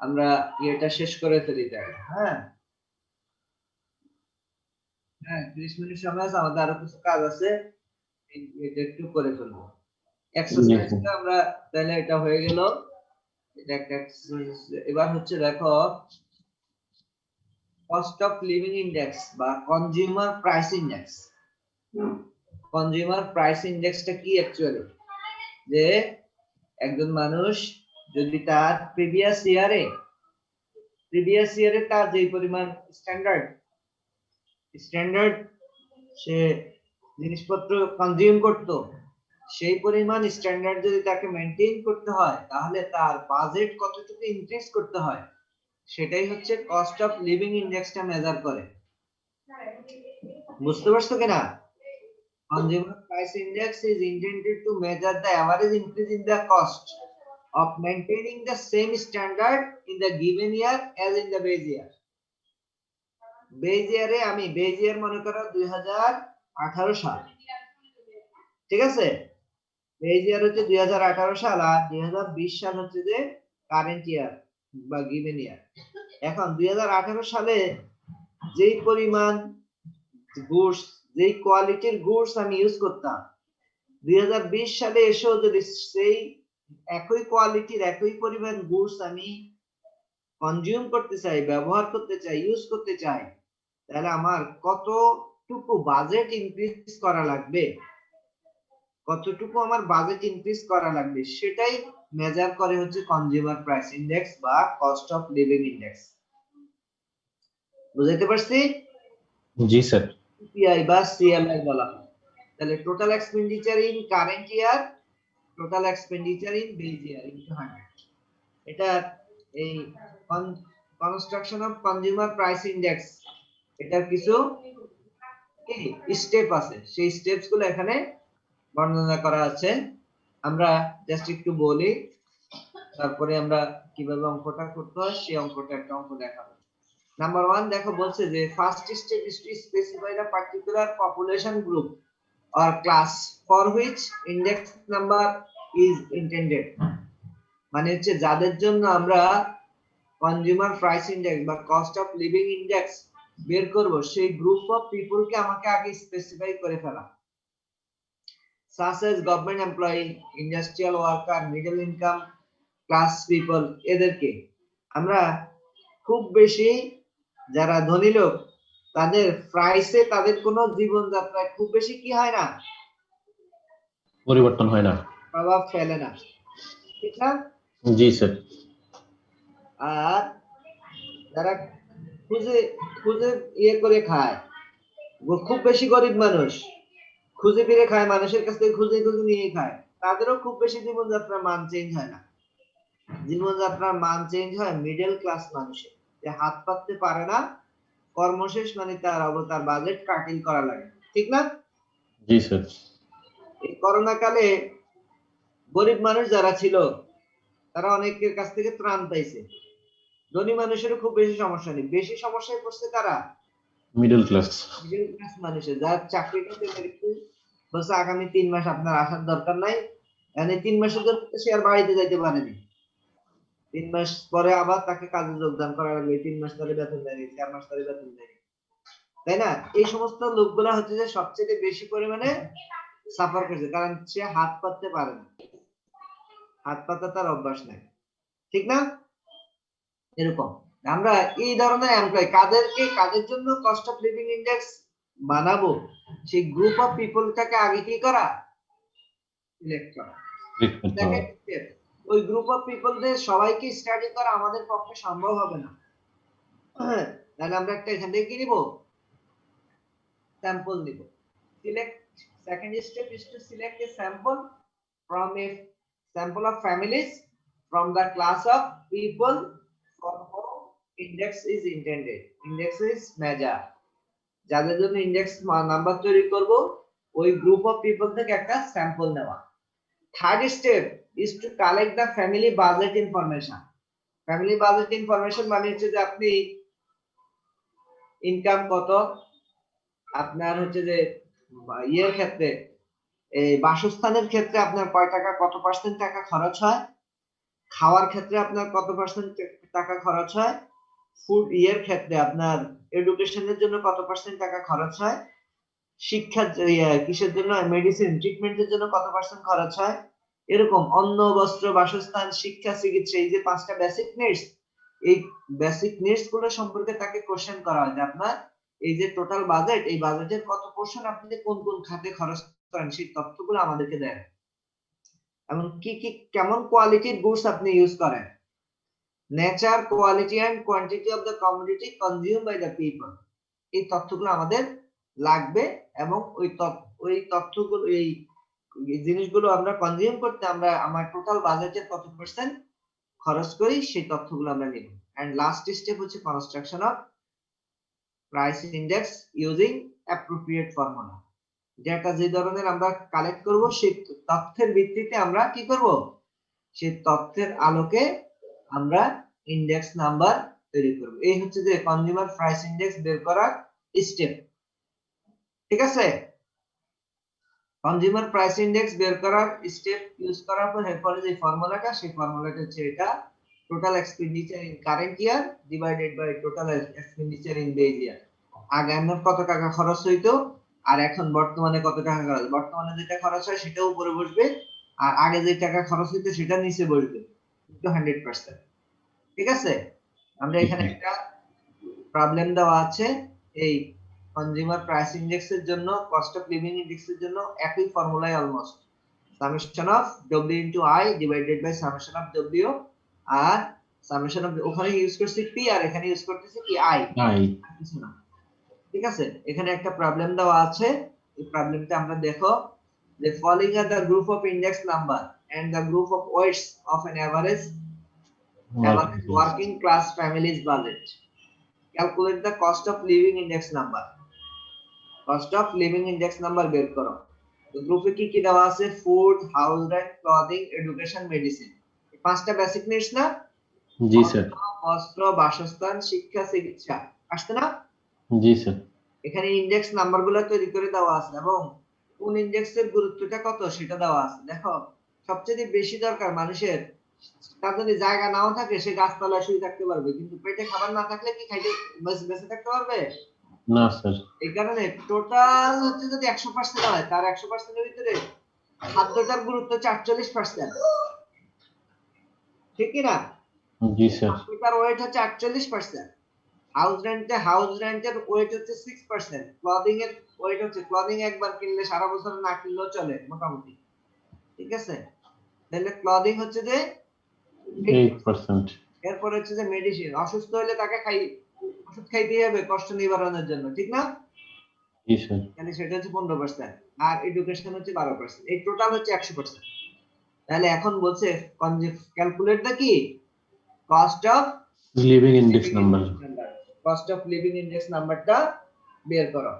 আমরা এটা শেষ করে ফেলি তাহলে। হ্যাঁ হ্যাঁ, 30 মিনিট সময় আছে, আমাদের আরো কিছু কাজ আছে, এটা একটু করে ফেলবো। এক্সারসাইজটা আমরা তাহলে এটা হয়ে গেল, এটা একটা এক্সারসাইজ। এবার হচ্ছে দেখো, কস্ট অফ লিভিং ইন্ডেক্স বা consumer price index. Consumer price ইন্ডেক্সটা কি অ্যাকচুয়ালি? যে একজন মানুষ যদি তার প্রিভিয়াস ইয়ারে তার যে পরিমাণ স্ট্যান্ডার্ড সে জিনিসপত্র কনজিউম করত, সেই পরিমাণ স্ট্যান্ডার্ড যদি তাকে মেনটেন করতে হয়, তাহলে তার বাজেট কতটুকু ইনক্রিজ করতে হয়, সেটাই হচ্ছে কস্ট অফ লিভিং ইন্ডেক্সটা মেজার করে। বুঝতে পারছো কিনা? Consumer price index is intended to measure the average increase in the cost of maintaining the same standard in the given year as in the base year. Base year এ আমি base year মনে করো 2018 সাল, ঠিক আছে? base year হচ্ছে 2018 সাল, আর 2020 সাল হচ্ছে যে কারেন্ট ইয়ার বা গিভেন ইয়ার। এখন 2018 সালে যেই পরিমাণ গুডস, যেই কোয়ালিটির গুডস আমি ইউজ করতাম, 2020 সালে এসেও যদি সেই একই কোয়ালিটির একই পরিমাণ গুডস আমি কনজিউম করতে চাই, ব্যবহার করতে চাই, ইউজ করতে চাই, তাহলে আমার কতটুকু বাজেট ইনক্রিজ করা লাগবে, সেটাই মেজার করে হচ্ছে কনজিউমার প্রাইস ইন্ডেক্স বা কস্ট অফ লিভিং ইন্ডেক্স। বুঝাইতে পারছি? জি স্যার। সিপিআই বা সিএমআই বলা হয়। তাহলে total expenditure in current year, total expenditure in base year into 100। এটা এই construction of consumer price index, এটার কিছু স্টেপ আছে, সেই স্টেপস গুলো এখানে বর্ণনা করা আছে। আমরা জাস্ট একটু বলি, তারপরে আমরা কিভাবে অঙ্কটা করতে হয় সেই অঙ্কটা একটা অঙ্ক দেখাবো। নাম্বার 1 দেখো, বলছে যে first step is to specify the particular population group or class for which index number is intended। মানে হচ্ছে যাদের জন্য আমরা কনজিউমার প্রাইস ইন্ডেক্স বা কস্ট অফ লিভিং ইন্ডেক্স বের করব, সেই গ্রুপ অফ পিপল কে আমাকে আগে স্পেসিফাই করে ফেলা। such as government employee, industrial worker, middle income class people, এদেরকে আমরা খুব বেশি যারা ধনী লোক, তাদের প্রাইসে, তাদের কোনো জীবনযাত্রায় খুব বেশি কি হয় না, পরিবর্তন হয় না, প্রভাব ফেলে না, ঠিক না? জি স্যার। আর যারা খুঁজে খুঁজে করে খায়, খুব বেশি গরিব মানুষ খুঁজে ফিরে খায়, মানুষের কাছ থেকে খুঁজে খুঁজে নিয়ে খায়, তাদেরও খুব বেশি জীবনযাত্রার মান চেঞ্জ হয় না। জীবনযাত্রার মান চেঞ্জ হয় মিডল ক্লাস মানুষের, যে হাত পাততে পারে না, কর্মশেষ মানে তার বাজেট কাটিং করা লাগে, ঠিক না? জি স্যার। এই করোনা কালে গরিব মানুষ যারা ছিল, তারা অনেকের কাছ থেকে ত্রাণ পাইছে। ধনী মানুষেরও খুব বেশি সমস্যা নেই, বেশি সমস্যায় পড়ছে তারা মিডল ক্লাস মানুষের, যার চাকরিটা বলছে আগামী 3 মাস আপনার আসার দরকার নাই, মানে 3 মাসের জন্য সে আর বাড়িতে যাইতে পারেনি, 3 মাস পরে আবার তাকে কাজে যোগদান করা লাগবে, 3 মাস ধরে বেতন দেয়নি, 4 মাস ধরে বেতন দেয়নি। তাই না? এই সমস্ত লোকগুলা হচ্ছে যে সবচেয়ে বেশি পরিমাণে সাফার করছে, কারণ সে হাত পাততে পারে না, হাত পাতা তার অভ্যাস নাই, ঠিক না? এরকম আমরা এই ধরনের এমপ্লয় কাদের জন্য কস্ট অফ লিভিং ইন্ডেক্স বানাবো, সেই গ্রুপ অফ পিপলটাকে আগে কি করা, সিলেক্ট করা। Click করতে হবে। সেকেন্ড স্টেপ, ওই গ্রুপ অফ পিপলদের সবাইকে স্টাডি করা আমাদের পক্ষে সম্ভব হবে না, তাহলে আমরা একটা এখান থেকে কি নিব, স্যাম্পল নিব। Select, second step is to select a sample from a sample of families from the class of people for whom index is intended. Index is measure. যাদের জন্য ইন্ডেক্স নাম্বার তৈরি করব, ওই গ্রুপ অফ পিপল থেকে একটা sample নেওয়া। Third step is to collect the family budget information. Family budget information মানে হচ্ছে যে আপনি ইনকাম কত, আপনার হচ্ছে যে ইয়ের ক্ষেত্রে, এই বাসস্থানের ক্ষেত্রে আপনার কয় টাকা, কত পার্সেন্ট টাকা খরচ হয়, খাওয়ার ক্ষেত্রে আপনার কত পার্সেন্ট টাকা খরচ হয়, ফুড ইয়ের ক্ষেত্রে আপনার এডুকেশনের জন্য কত পার্সেন্ট টাকা খরচ হয়, শিক্ষা কিসের জন্য, মেডিসিন ট্রিটমেন্টের জন্য কত পার্সেন্ট খরচ হয়, এরকম অন্ন বস্ত্র বাসস্থান শিক্ষা চিকিৎসা, এই যে 5টা বেসিক নিডস, এই বেসিক নিডস গুলো সম্পর্কে তাকে কোশ্চেন করা হয় যে আপনার এই যে টোটাল বাজেট, এই বাজেটের কত পোরশন আপনি কোন কোন খাতে খরচ করেন, সেই তথ্যগুলো আমাদেরকে দেন, এবং কি কি কেমন কোয়ালিটির গুডস আপনি ইউজ করেন, nature, quality and quantity of the commodity consume by the people, এই তথ্যগুলো আমাদের লাগবে। এবং ওই তথ্যগুলো, এই জিনিসগুলো আমরা কনজিউম করতে আমরা আমার টোটাল বাজেটের কত পার্সেন্ট খরচ করি, সেই তথ্যগুলো আমরা নিব। এন্ড লাস্ট স্টেপ হচ্ছে construction of price index using appropriate formula. যেটা যে ধরনের আমরা কালেক্ট করব, সেই তথ্যের ভিত্তিতে আমরা কি করব, সেই তথ্যের আলোকে আমরা ইন্ডেক্স নাম্বার তৈরি করব। এই হচ্ছে যে কনজিউমার প্রাইস ইন্ডেক্স বের করার স্টেপ, ঠিক আছে? কনজিউমার প্রাইস ইন্ডেক্স বের করার স্টেপ ইউজ করার পর এরপরে যে ফর্মুলাটা, সেই ফর্মুলাটা হচ্ছে এটা, total expenditure in current year divided by total expenditure in base year. আগে আমার কত টাকা খরচ হইতো, আর এখন বর্তমানে কত টাকা খরচ, বর্তমানে যেটা খরচ হয় সেটা উপরে বসবে, আর আগে যে টাকা খরচ হইতো সেটা নিচে বসবে, 100%, ঠিক আছে? আমরা এখানে একটা প্রবলেম দেওয়া আছে, এই কনজিউমার প্রাইস ইন্ডেক্সের জন্য, কস্ট অফ লিভিং ইন্ডেক্সের জন্য একই ফর্মুলাই almost, summation of w into i divided by summation of w, আর সামেশন অফ ওখানে ইউজ করছি p, আর এখানে ইউজ করতেছি কি i, কিছু না, ঠিক আছে? এখানে একটা প্রবলেম দেওয়া আছে, এই প্রবলেমটা আমরা দেখো যে following are the group of index number and the group of weights of an average working class family's budget. Calculate the cost of living index number. Cost of living index number বের করো। তো গ্রুপে কি কি দেওয়া আছে, food, house rent, clothing, education, medicine, এই 5টা বেসিক নিডস না? জি স্যার। বস্ত্র, বাসস্থান, শিক্ষা, চিকিৎসা, আসছে না? জি স্যার। এখানে ইন্ডেক্স নাম্বারগুলো তৈরি করে দেওয়া আছে এবং কোন ইন্ডেক্সের গুরুত্বটা কত সেটা দেওয়া আছে। দেখো সবচেয়ে বেশি দরকার মানুষের, তার যদি জায়গা নাও থাকে সে গাছতলায় শুয়ে থাকতে পারবে, কিন্তু পেটে খাবার না থাকলে কি খাইতে বেঁচে থাকতে পারবে না স্যার। এই কারণে টোটাল হচ্ছে যদি 100% হয়, তার 100% এর ভিতরে খাদ্যটার গুরুত্ব হচ্ছে 48%, ঠিক কি না? জি স্যার। খাদ্যটার ওয়েট হচ্ছে 48%, হাউস রেন্টের ওয়েট হচ্ছে 6%, ক্লদিং এর ওয়েট হচ্ছে, ক্লদিং একবার কিনলে সারা বছর না কিনলেও চলে মোটামুটি, ঠিক আছে? তাহলে ক্লদিং হচ্ছে যে 8%। এরপর হচ্ছে যে মেডিসিন, অসুস্থ হলে তাকে ওষুধ খাইতেই হবে কষ্ট নিবারণের জন্য, ঠিক না? জি স্যার। তাহলে সেটা হচ্ছে 15%, আর এডুকেশন হচ্ছে 12%, এই টোটাল হচ্ছে 100%। তাহলে এখন বলছে ক্যালকুলেট দ্য কি cost of living index number. Cost of living index নাম্বারটা বের করো।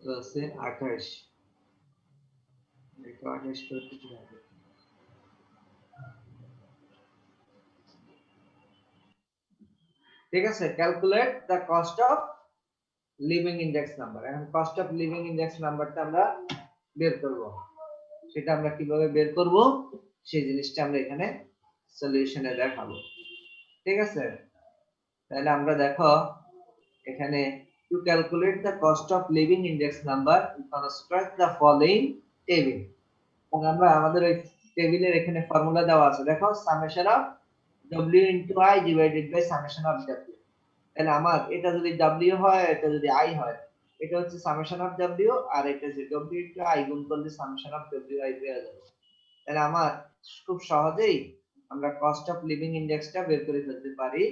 তো আছে 28 এটা 28 করতে কি হবে ঠিক আছে calculate the cost of living index number এখন কস্ট অফ লিভিং ইনডেক্স নাম্বারটা আমরা বের করব সেটা আমরা কিভাবে বের করব সেই জিনিসটা আমরা এখানে সলিউশনে দেখাবো ঠিক আছে তাহলে আমরা দেখো এখানে to calculate the cost of living index number we construct the following table এবং আমরা আমাদের ওই টেবিলের এখানে ফর্মুলা দেওয়া আছে দেখো summation of w into i divided by summation of w তাহলে আমার এটা যদি w হয় এটা যদি i হয় এটা হচ্ছে সামেশন অফ w আর এটা যে w into i গুণ করলে সামেশন অফ wi পেয়ে যাবে তাহলে আমার খুব সহজেই আমরা কস্ট অফ লিভিং ইনডেক্সটা বের করে ফেলতে পারি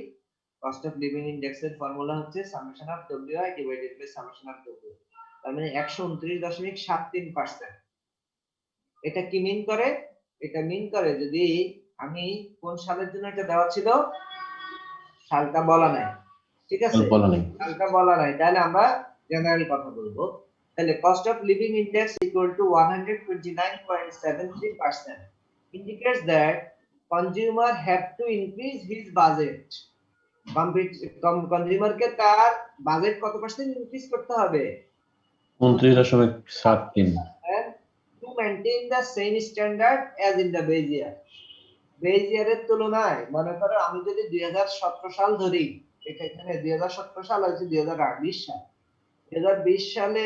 কস্ট অফ লিভিং ইনডেক্সের ফর্মুলা হচ্ছে summation of wi divided by summation of w তার মানে 129.73% এটা কি মিন করে এটা মিন করে যদি আমি কোন সালের জন্য এটা দেওয়া ছিল সালটা বলা নাই ঠিক আছে সালটা বলা নাই তাহলে আমরা জেনারেল কথা বলবো তাহলে cost of living index equal to 129.73% indicates that consumer have to increase his budget consumer কে তার বাজেট কত পার্সেন্ট ইনক্রিজ করতে হবে 29.73 to maintain the same standard as in the base year base year এর তুলনায় মনে করো আমি যদি 2017 সাল ধরি এখানে 2017 সাল আছে 2020 সাল 2020 সালে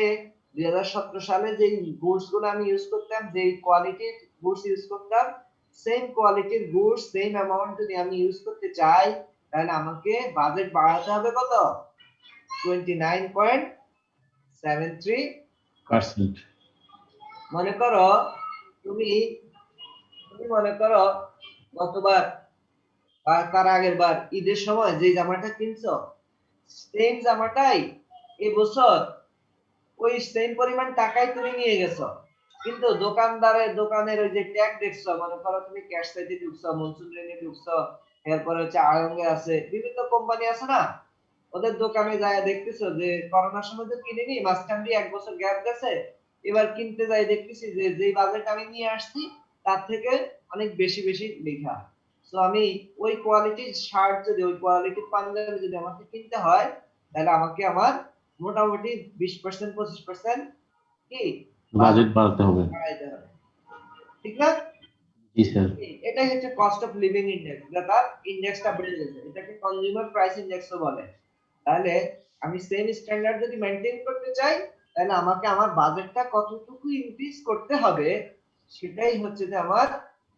2017 সালে যে গুডস গুলো আমি ইউজ করতাম যে কোয়ালিটির গুডস ইউজ করতাম সেম কোয়ালিটির গুডস সেম অ্যামাউন্ট যদি আমি ইউজ করতে চাই তাহলে আমাকে বাজেট বাড়াতে হবে কত 29.73% মনে করো তুমি মনে করো গতবার তার আগের বার ঈদের সময় যে জামাটা কিনছো সেম জামাটাই এই বছর ওই সেম পরিমাণ টাকাই তুমি নিয়ে গেছো কিন্তু দোকানের ওই যে ট্যাগ দেখছো মনে করো তুমি ক্যাশ সাইডে ঢুকছো মনসুন রেনে ঢুকছো এরপরে হচ্ছে আয়ঙ্গে আছে বিভিন্ন কোম্পানি আছে না ওদের দোকানে যায় দেখতেছো যে করোনার সময় তো কিনিনি মাঝখান দিয়ে 1 বছর গ্যাপ গেছে এবার কিনতে যাই দেখতেছি যে যেই বাজেট আমি নিয়ে আসছি তার থেকে অনেক বেশি লেখা সো আমি ওই কোয়ালিটির শার্ট যদি ওই কোয়ালিটির পাঞ্জাবি যদি আমাকে কিনতে হয় তাহলে আমাকে আমার মোটামুটি 20% 25% কি বাজেট বাড়াতে হবে ঠিক না জি স্যার এটাই হচ্ছে কস্ট অফ লিভিং ইনডেক্স যেটা ইনডেক্সটা বেড়ে গেছে এটাকে কনজিউমার প্রাইস ইনডেক্সও বলে তাহলে আমি সেম স্ট্যান্ডার্ড যদি মেইনটেইন করতে চাই তাহলে আমাকে আমার বাজেটটা কতটুকু ইনক্রিজ করতে হবে সেটাই হচ্ছে যে আমার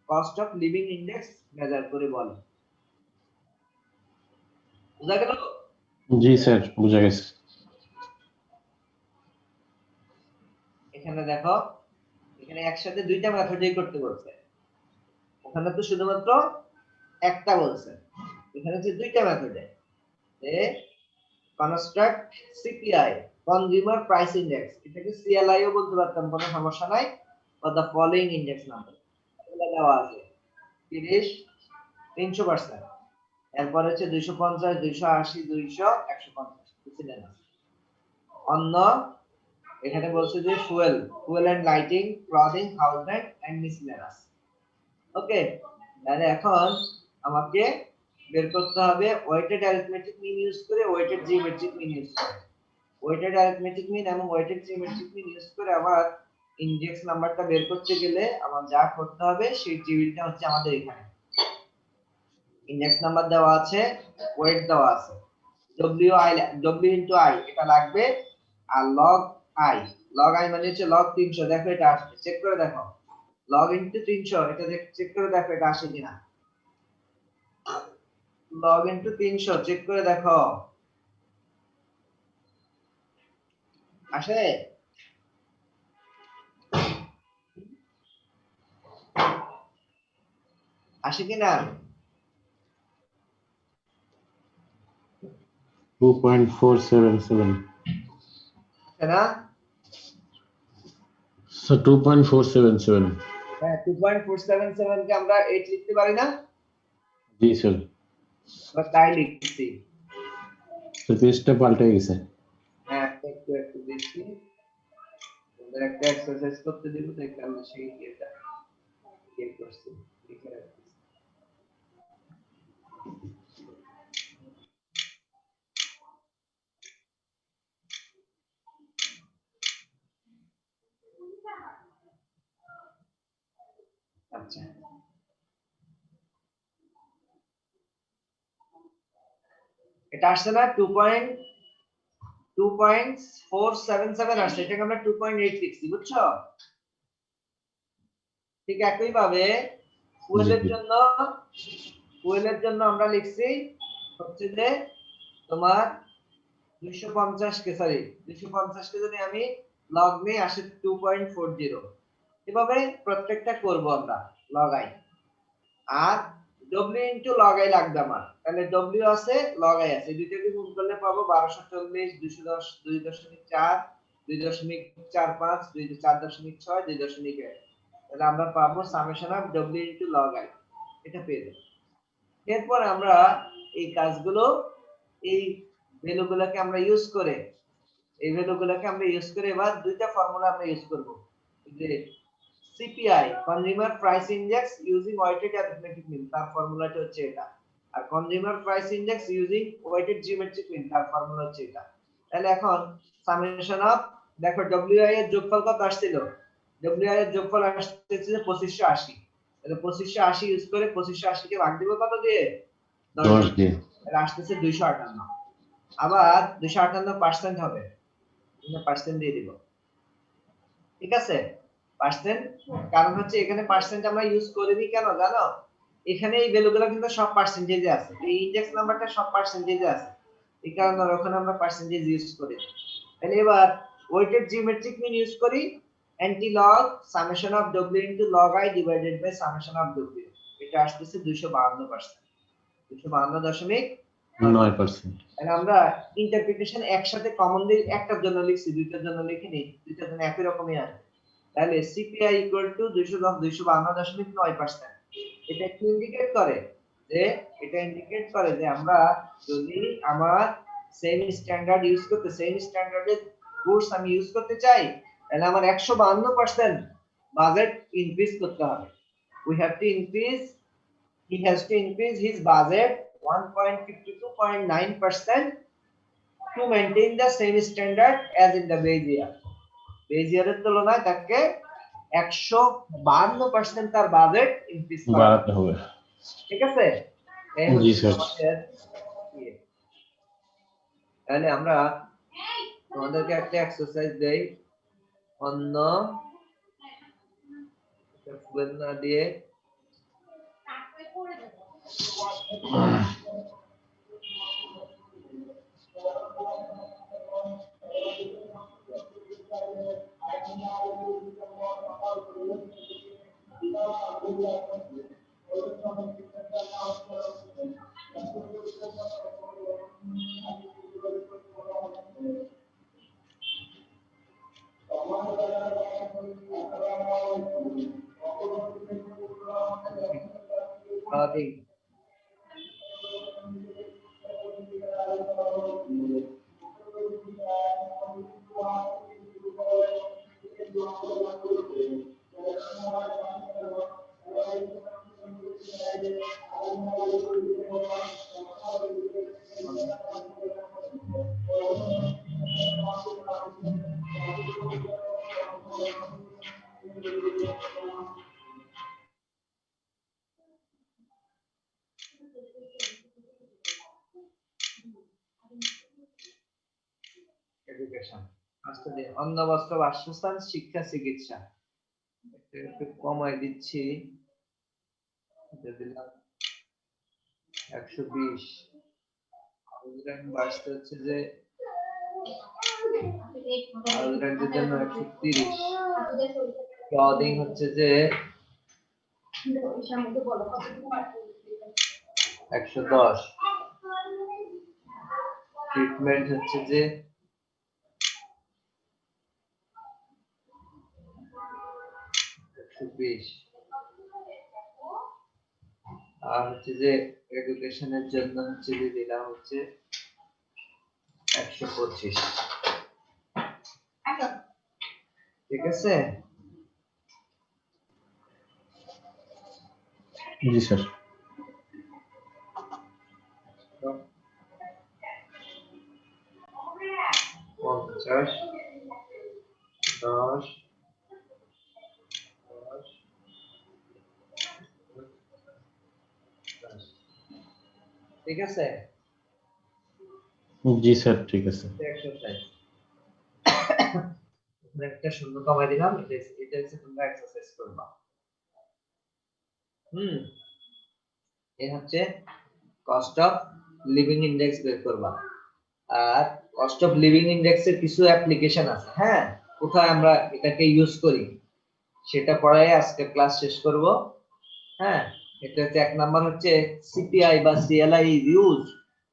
cost of living index measure করে বলে বুঝা গেল জি স্যার বুঝা গেছে এখানে দেখো এখানে একসাথে দুইটা মেথডই করতে বলছে ওখানে তো শুধুমাত্র একটা বলছে এখানে যে দুইটা মেথডে যে construct CPI consumer price index এটাকে সিএলআই ও বলতে পারতাম কোনো সমস্যা নাই বা দ্য ফলোইং ইনডেক্স নাম্বার এগুলো দেওয়া আছে 30 300% এরপর হচ্ছে 250 280 200 150 বুঝলেন অন্য এখানে বলছে যে fuel and lighting clothing house rent and miscellaneous okay তাহলে এখন আমাকে বের করতে হবে ওয়েটেড অ্যারিথমেটিক মিন ইউজ করে ওয়েটেড জিওমেট্রিক মিন ইউজ করে ওয়েটেড অ্যারিথমেটিক মিন এবং ওয়েটেড জিওমেট্রিক মিন ইউজ করে আমার ইনডেক্স নাম্বারটা বের করতে গেলে আমার যা করতে হবে সেই টেবিলটা হচ্ছে আমাদের এখানে ইনডেক্স নাম্বার দেওয়া আছে ওয়েট দেওয়া আছে w into i এটা লাগবে আর log i মানে হচ্ছে log 300 দেখো এটা আসছে চেক করে দেখো log into 300 এটা চেক করে দেখো এটা আসে কিনা log into 300 চেক করে দেখো আসে কিনা 2.477 না So 2.477 হ্যাঁ 2.477 কে আমরা 8 লিখতে পারি না জি স্যার আমরা তাই লিখছি তো পেজটা পাল্টে গেছে হ্যাঁ একটু দেখি তোমাদের একটা এক্সারসাইজ করতে দিব, তাই কারণে সেই এটা কি করছি লিখে রাখছি। আচ্ছা, এটা আসছে না 2.477 আসছে, এটাকে আমরা 2.8 লিখছি, বুঝছো? ঠিক একই ভাবে ফুয়েলের জন্য আমরা লিখছি হচ্ছে যে তোমার 250 কে, সরি 250 কে যদি আমি লগ নেই আসে 2.40। এভাবে প্রত্যেকটা করব আমরা লগ আই। আর w ইনটু লগ আই লাগবে আমার, তাহলে w আছে লগ আই আছে, দুইটাকে গুণ করলে পাবো 1240 210 2.4 2.45 4.6 2.1। তাহলে আমরা পাবো summation of w into log I, এটা পেয়ে যাবো। এরপর আমরা এই কাজগুলো, এই ভ্যালুগুলোকে আমরা ইউজ করে এবার দুইটা ফর্মুলা আমরা ইউজ করব। যে CPI consumer price index using weighted arithmetic mean, তার ফর্মুলাটা হচ্ছে এটা। আর consumer price index using weighted geometric mean, তার ফর্মুলা হচ্ছে এটা। তাহলে এখন সামেশন অফ, দেখো ডব্লিউআই এর যোগফল কত আসছিল? ডব্লিউআই এর যোগফল আসছে 2580। তাহলে 2580 ইউজ করে 2580 কে ভাগ দিব কত দিয়ে? 10 দিয়ে। তাহলে আসছে 258। আবার 258% হবে, পার্সেন্ট দিয়ে দিব, ঠিক আছে? পার্সেন্ট, কারণ হচ্ছে এখানে পার্সেন্ট আমরা ইউজ করিনি কেন জানো? এখানে এই ভ্যালুগুলো কিন্তু সব পার্সেন্টেজে আছে, এই ইনডেক্স নাম্বারটা সব পার্সেন্টেজে আছে, এই কারণে ওখানে আমরা পার্সেন্টেজ ইউজ করি। তাহলে এবার ওয়েটেড জিওমেট্রিক মিন ইউজ করি, anti log summation of w into log i divided by summation of w, এটা আসছে 252%, 252.9%। তাহলে আমরা ইন্টারপ্রিটেশন একসাথে কমন দিয়ে একটার জন্য লিখছি, দুইটার জন্য লিখিনি, দুইটার জন্য একই রকমই আছে। তাহলে সিপিআই ইকুয়াল টু 252.9%। এটা কি ইন্ডিকেট করে? যে আমরা যদি আমার সেম স্ট্যান্ডার্ড ইউজ করতে, সেম স্ট্যান্ডার্ডের কোর্স আমি ইউজ করতে চাই, তাহলে আমার 152% বাজেট ইনক্রিজ করতে হবে। He has to increase his budget 1.52.9% to maintain the same standard as in the base year. Base year এর তুলনায় তাকে 152% তার বাজেট ইনক্রিজ বাড়াতে হবে, ঠিক আছে? জি স্যার। তাহলে আমরা তোমাদেরকে একটা এক্সারসাইজ দেই, অন্য না দিয়ে এডুকেশন আসলে অন্য বস্ত্র বাসস্থান শিক্ষা চিকিৎসা একটু কমাই দিচ্ছি, দিলাম 120। বাসতে হচ্ছে যে আলগ্রান্ডের জন্য 130, ক্লদিং হচ্ছে যে 110, ট্রিটমেন্ট হচ্ছে যে 120, আর হচ্ছে যে এডুকেশনের জন্য হচ্ছে যে দিলাম হচ্ছে 125, ঠিক আছে? জি স্যার। 50, 10, 10, ঠিক আছে? জি স্যার, ঠিক আছে। 160 একটা শূন্য কমাই দিলাম, এটা হচ্ছে তোমরা এক্সারসাইজ করবা। এই হচ্ছে কস্ট অফ লিভিং ইন্ডেক্স বের করবা। আর কস্ট অফ লিভিং ইন্ডেক্সের কিছু অ্যাপ্লিকেশন আছে, হ্যাঁ, কোথায় আমরা এটাকে ইউজ করি সেটা পড়াই আজকে ক্লাস শেষ করব। হ্যাঁ, এটা হচ্ছে এক নাম্বার হচ্ছে সিপিআই বা CLI is use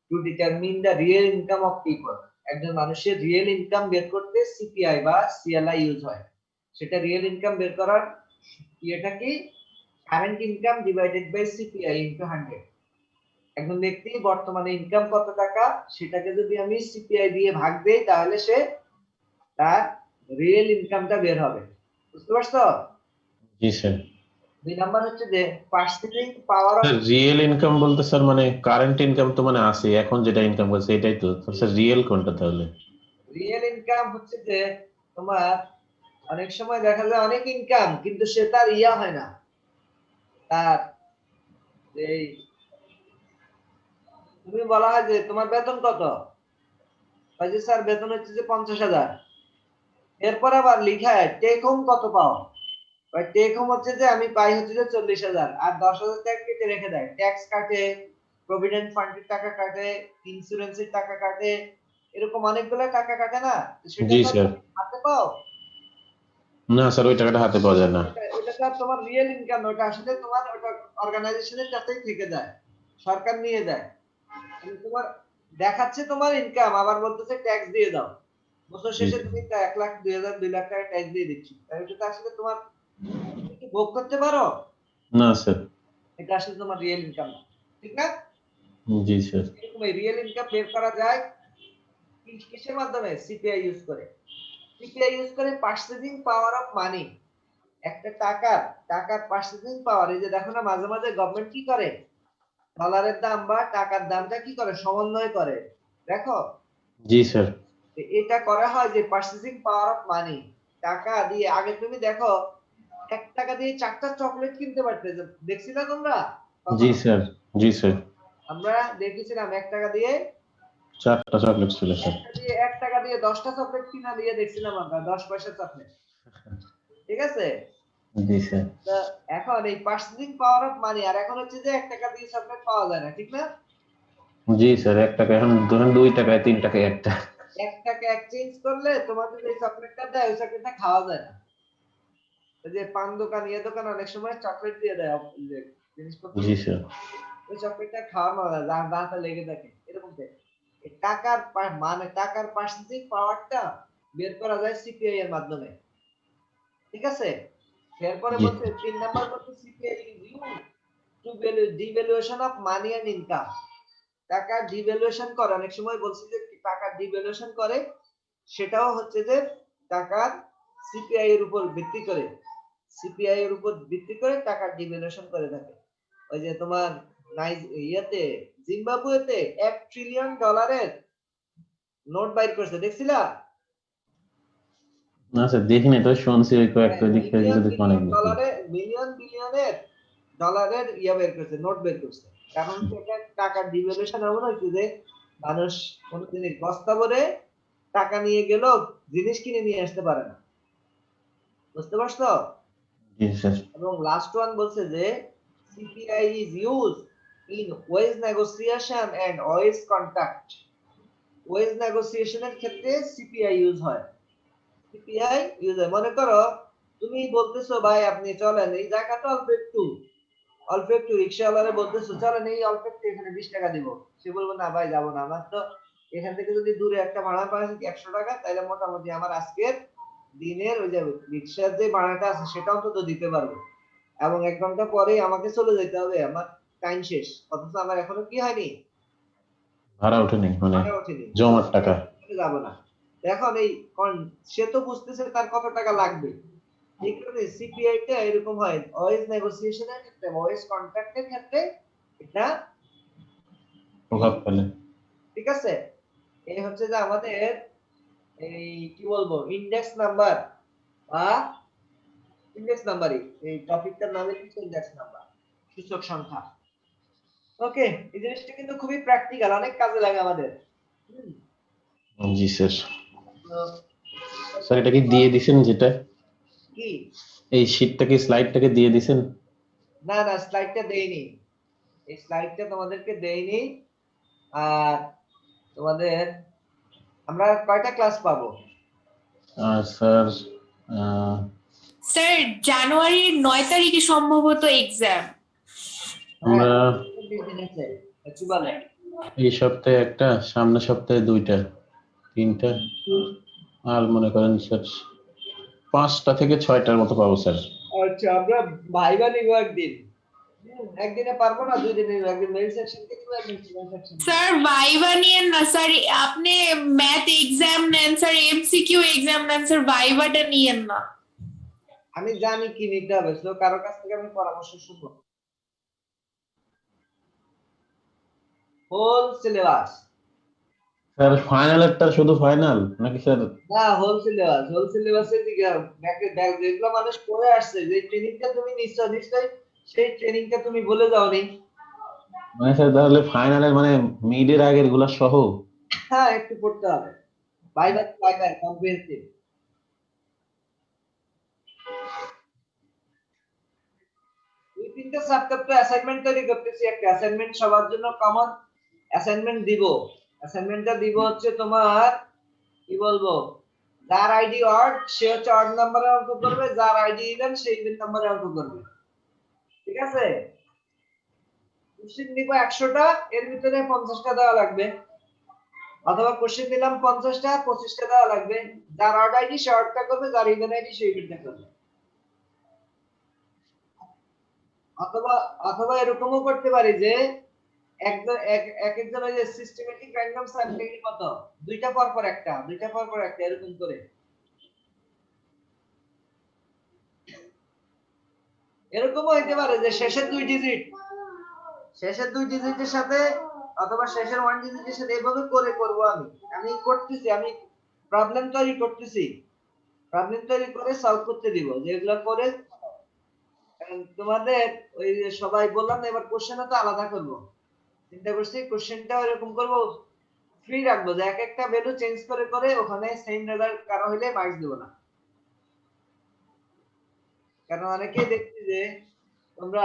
two determine the real income of people. একজন মানুষের রিয়েল ইনকাম বের করতে সিপিআই বা সিএলআই ইউজ হয়। সেটা রিয়েল ইনকাম বের করার এটা কি current income divided by CPI into 100। একজন ব্যক্তি বর্তমানে ইনকাম কত টাকা সেটাকে যদি আমি সিপিআই দিয়ে ভাগ দেই তাহলে সে তার রিয়েল ইনকামটা বের হবে। বুঝতে পারছো? জি স্যার। দুই নাম্বার হচ্ছে যে পার্সেন্টিং পাওয়ার অফ রিয়েল ইনকাম বলতে স্যার মানে কারেন্ট ইনকাম তো মানে আছে, এখন যেটা ইনকাম করছে এটাই তো স্যার রিয়েল কোনটা তাহলে? রিয়েল ইনকাম হচ্ছে যে তোমার অনেক সময় দেখা যায় অনেক ইনকাম কিন্তু সে তার ইয়া হয় না, তার এই তুমি বলা হয় যে তোমার বেতন কত, যে স্যার বেতন হচ্ছে যে 50,000, এরপর আবার লিখা হয় টেক হোম কত পাও, টেক হোম হচ্ছে যে আমি পাই হচ্ছে যে 40,000, আর 10,000 টাকা কেটে রেখে দেয়, ট্যাক্স কাটে, প্রভিডেন্ট ফান্ডের টাকা কাটে, ইন্স্যুরেন্সের টাকা কাটে, এরকম অনেকগুলো টাকা কাটে না, সেটা জি তো স্যার। হাতে পাও না স্যার, ওই টাকাটা হাতে পাওয়া যায় না। ওটা তো আর তোমার রিয়েল ইনকাম, ওটা আসলে তোমার ওটা অর্গানাইজেশনের কাছেই থেকে যায়, সরকার নিয়ে যায়। তোমার দেখাচ্ছে তোমার ইনকাম, আবার বলতেছে ট্যাক্স দিয়ে দাও, বছর শেষে তুমি 1 লাখ 2,000 2 লাখ টাকা ট্যাক্স দিয়ে দিচ্ছ, তাই ওটা আসলে তোমার কি ভোগ করতে পারো? না স্যার। এটা আসলে তোমার রিয়েল ইনকাম না, ঠিক না? জি স্যার। এরকম রিয়েল ইনকাম বের করা যায় কিসের মাধ্যমে? সিপিআই ইউজ করে। সিপিআই ইউজ করে পার্সেসিং পাওয়ার অফ মানি। একটা টাকার পার্সেসিং পাওয়ার, এই যে দেখো না মাঝে মাঝে গভর্নমেন্ট কি করে, ডলারের দাম বা টাকার দামটা কি করে সমন্বয় করে, দেখো। জি স্যার। এটা করা হয় যে পার্সেসিং পাওয়ার অফ মানি। টাকা দিয়ে আগে তুমি দেখো 1 টাকা দিয়ে 4টা চকলেট কিনতে পারতে, দেখছি না তোমরা? জি স্যার। জি স্যার। আমরা দেখেছিলাম 1 টাকা দিয়ে 4টা চকলেট ছিল স্যার। 1 টাকা দিয়ে 10টা চকলেট কিনা দিয়ে দেখছিলাম আমরা, 10 পয়সা চকলেট, ঠিক আছে? জি স্যার। তো এখন এই পার্সেসিং পাওয়ার অফ মানি, আর এখন হচ্ছে যে 1 টাকা দিয়ে চকলেট পাওয়া যায় না, ঠিক না? জি স্যার, 1 টাকা এখন ধরেন 2 টাকায় 3 টাকায় একটা। 1 টাকা এক্সচেঞ্জ করলে তোমাকে যে চকলেটটা দেয় ওই চকলেটটা খাওয়া যায় না। ওই যে পান দোকান দোকান অনেক সময় চকলেট দিয়ে দেয়, যে জিনিসপত্র, জি স্যার। ওই চকলেটটা খাওয়ানো যায়, দাঁতে লেগে থাকে এরকম থাকে। এই মানে টাকার পার্সেন্টেজ পাওয়ারটা বের করা যায় সিপিআই এর মাধ্যমে, ঠিক আছে? এরপরে জি। বলতে 3 নাম্বার বলতে CPI is use to devaluation of money and income. টাকা ডিভ্যালুয়েশন করে, অনেক সময় বলছি যে টাকা ডিভ্যালুয়েশন করে, সেটাও হচ্ছে যে টাকার সিপিআই এর উপর ভিত্তি করে, সিপিআই এর উপর ভিত্তি করে টাকা ডিভ্যালুয়েশন করে থাকে। ওই যে তোমার জিম্বাবুয়েতে $1 ট্রিলিয়ন নোট বাইর করছে, দেখছিলা? না স্যার দেখিনি, তো শুনছি ওই কয়েকটা দিক থেকে মিলিয়ন দেখি অনেক বেশি। বিলিয়নের ডলারের বের করছে, নোট বের করছে। কারণ হচ্ছে এটা টাকার ডিভ্যালুয়েশন এমন হচ্ছে যে মানুষ কোন জিনিস বস্তা ভরে টাকা নিয়ে গেলেও জিনিস কিনে নিয়ে আসতে পারে না, বুঝতে পারছো? জি স্যার। এবং লাস্ট ওয়ান বলছে যে CPI is use in wage negotiation and wage contract. Wage নেগোসিয়েশনের ক্ষেত্রে সিপিআই ইউজ হয়। সিপিআই ইউজ হয়, মনে করো তুমি বলতেছো ভাই আপনি চলেন এই জায়গাটা অল্প একটু রিক্সাওয়ালারে বলতেছো চলেন এই অল্প একটু এখানে 20 টাকা দিব, সে বলবো না ভাই যাবো না, আমার তো এখান থেকে যদি দূরে একটা ভাড়া পাই 100 টাকা, তাহলে মোটামুটি আমার আজকের দিনের ওই যে রিক্সার যে ভাড়াটা আছে সেটা অন্তত দিতে পারবো, এবং 1 ঘন্টা পরেই আমাকে চলে যেতে হবে, আমার টাইম শেষ, অথচ আমার এখনো কি হয়নি, ভাড়া ওঠেনি, মানে ভাড়া ওঠেনি, জমার টাকা। যাবো না। এখন সে তো বুঝতেছে তার কত টাকা লাগবে, এই কারণে সিপিআই টা এরকম হয়, ওএস নেগোসিয়েশনের ক্ষেত্রে, ওএস কন্ট্রাক্টের ক্ষেত্রে এটা প্রভাব ফেলে। ঠিক আছে। এই হচ্ছে যে আমাদের এই কি বলবো ইন্ডেক্স নাম্বার বা ইন্ডেক্স নাম্বারই, এই টপিকটার নামে হচ্ছে ইন্ডেক্স নাম্বার, সূচক সংখ্যা। ওকে, এই জিনিসটা কিন্তু খুবই প্র্যাকটিক্যাল, অনেক কাজে লাগে আমাদের। জি স্যার। তো স্যার এটা কি দিয়ে দিছেন যেটা কি এই শীটটাকে স্লাইডটাকে দিয়ে দিছেন? না না, স্লাইডটা দেইনি, এই স্লাইডটা তোমাদেরকে দেইনি। আর তোমাদের আমরা কয়টা ক্লাস পাবো? স্যার স্যার জানুয়ারির 9 তারিখে সম্ভবত এক্সাম। আমরা কি বলে এই সপ্তাহে একটা, সামনের সপ্তাহে 2টা 3টা, আর মনে করেন স্যার 5টা থেকে 6টার মতো পাবো স্যার। আচ্ছা, আমরা ভাইবা নিব একদিন। একদিনে পারবো না, 2 দিনে একদিন মেইল সেকশন কে নিব, একদিন স্টুডেন্ট সেকশন। স্যার ভাইবা নিয়েন না স্যার, আপনি ম্যাথ এক্সাম নেন স্যার, এমসিকিউ এক্সাম নেন স্যার, ভাইবাটা নিয়েন না। আমি জানি কি নিতে হবে, সো কারো কাছ থেকে আমি পরামর্শ শুনবো। হোল সিলেবাস স্যার ফাইনালেরটা শুধু ফাইনাল নাকি স্যার? না, হোল সিলেবাসের দিকে যেগুলো মানুষ পড়ে আসছে, যে ট্রেনিংটা তুমি নিশ্চয়ই সেই ট্রেনিংটা তুমি বলে যাওনি। মানে স্যার তাহলে ফাইনালের মানে মিডের আগের গুলা সহ? হ্যাঁ, একটু পড়তে হবে। Viva comprehensive. দুই তিনটা চ্যাপ্টার তো অ্যাসাইনমেন্ট তৈরি করতেছি, একটা অ্যাসাইনমেন্ট সবার জন্য কমন অ্যাসাইনমেন্ট দিব। অ্যাসাইনমেন্টটা দিব হচ্ছে তোমার কি বলবো, যার আইডি অড সে হচ্ছে অড নাম্বারে অঙ্ক করবে, যার আইডি ইভেন সে ইভেন নাম্বারে অঙ্ক করবে। ঠিক আছে, কোশ্চেন নিব 100টা, এর ভিতরে 50টা দেওয়া লাগবে, অথবা কোশ্চেন দিলাম 50টা, 25টা দেওয়া লাগবে। যার অড আইডি সে অডটা করবে, যার ইভেন আইডি সে ইভেনটা করবে। অথবা অথবা এরকমও করতে পারি যে একজন ওই যে সিস্টেমেটিক র্যান্ডম স্যাম্পলিং মতো দুইটা পর পর একটা এরকম করে। এরকমও হইতে পারে যে শেষের 2 ডিজিটের সাথে অথবা শেষের 1 ডিজিটের সাথে এভাবে করে করব। আমি করতেছি, আমি প্রবলেম তৈরি করতেছি, প্রবলেম তৈরি করে সলভ করতে দিব, যেগুলো করে তোমাদের ওই যে সবাই বললাম না, এবার কোশ্চেনও তো আলাদা করব। চিন্তা করছি কোশ্চেনটাও এরকম করব, ফ্রি রাখবো, যে এক একটা ভ্যালু চেঞ্জ করে করে ওখানে সেম রেজাল্ট কারো হইলে মার্কস দেব না। কারণ অনেকেই দেখছি যে তোমরা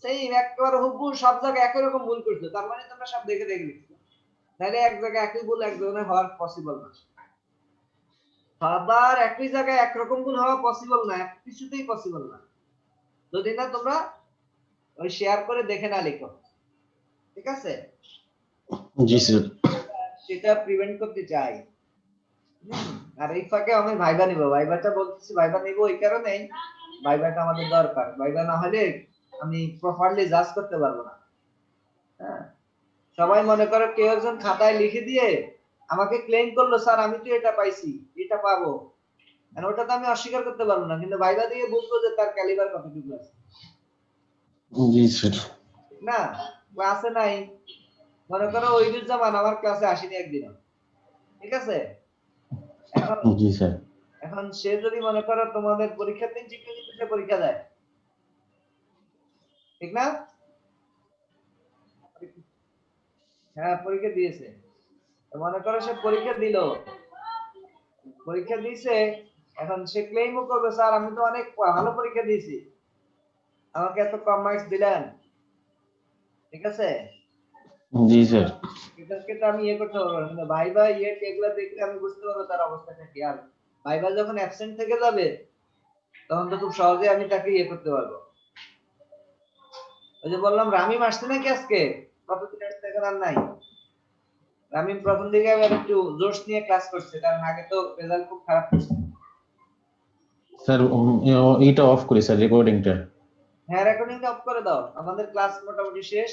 সেই একবার হুবহু সব জায়গায় একই রকম ভুল করছো, তার মানে তোমরা সব দেখে লিখছো, তাহলে এক জায়গায় একই ভুল একজনের হওয়ার পসিবল না। সবার একই জায়গায় একরকম ভুল হওয়া পসিবল না, কিছুতেই পসিবল না, যদি না তোমরা ওই শেয়ার করে দেখে না লিখো। ঠিক আছে, জি স্যার। সেটা প্রিভেন্ট করতে চাই। আর এই ফাঁকে আমি ভাইবা নিব, ভাইবাটা বলতেছি ভাইবা নিব এই কারণেই, ভাইবাটা আমাদের দরকার, ভাইবা না হলে আমি প্রপারলি জাজ করতে পারবো না। হ্যাঁ, সবাই মনে করো কেউ একজন খাতায় লিখে দিয়ে আমাকে ক্লেম করলো, স্যার আমি তো এটা পাইছি, এটা পাবো, আর ওটা তো আমি অস্বীকার করতে পারবো না, কিন্তু ভাইবা দিয়ে বুঝবো যে তার ক্যালিবার কতটুকু আছে। জি স্যার। না, ক্লাসে নাই, মনে করো ওইদুজ্জামান আমার ক্লাসে আসেনি একদিনও, ঠিক আছে, জি স্যার। এখন সে যদি মনে করো তোমাদের পরীক্ষার দিন সে পরীক্ষা দেয়, ঠিক না? হ্যাঁ, পরীক্ষা দিয়েছে, মনে করো সে পরীক্ষা দিল, পরীক্ষা দিয়েছে, এখন সে ক্লেমও করবে, স্যার আমি তো অনেক ভালো পরীক্ষা দিয়েছি, আমাকে এত কম মার্কস দিলেন। ঠিক আছে, জি স্যার। এটাকে তো আমি করতে পারবো না, কিন্তু ভাইবা এগুলো দেখলে আমি বুঝতে পারবো তার অবস্থাটা কি। আর ভাইবা যখন অ্যাবসেন্ট থেকে যাবে তখন তো খুব সহজে আমি তাকে করতে পারবো। ওই যে বললাম রামিম আসছে নাকি আজকে, কতদিন আসছে এখন আর নাই। রামিম প্রথম দিকে আবার একটু জোশ নিয়ে ক্লাস করছে, কারণ আগে তো রেজাল্ট খুব খারাপ করছে। স্যার এইটা অফ করি স্যার, রেকর্ডিংটা। হ্যাঁ, রেকর্ডিংটা অফ করে দাও, আমাদের ক্লাস মোটামুটি শেষ।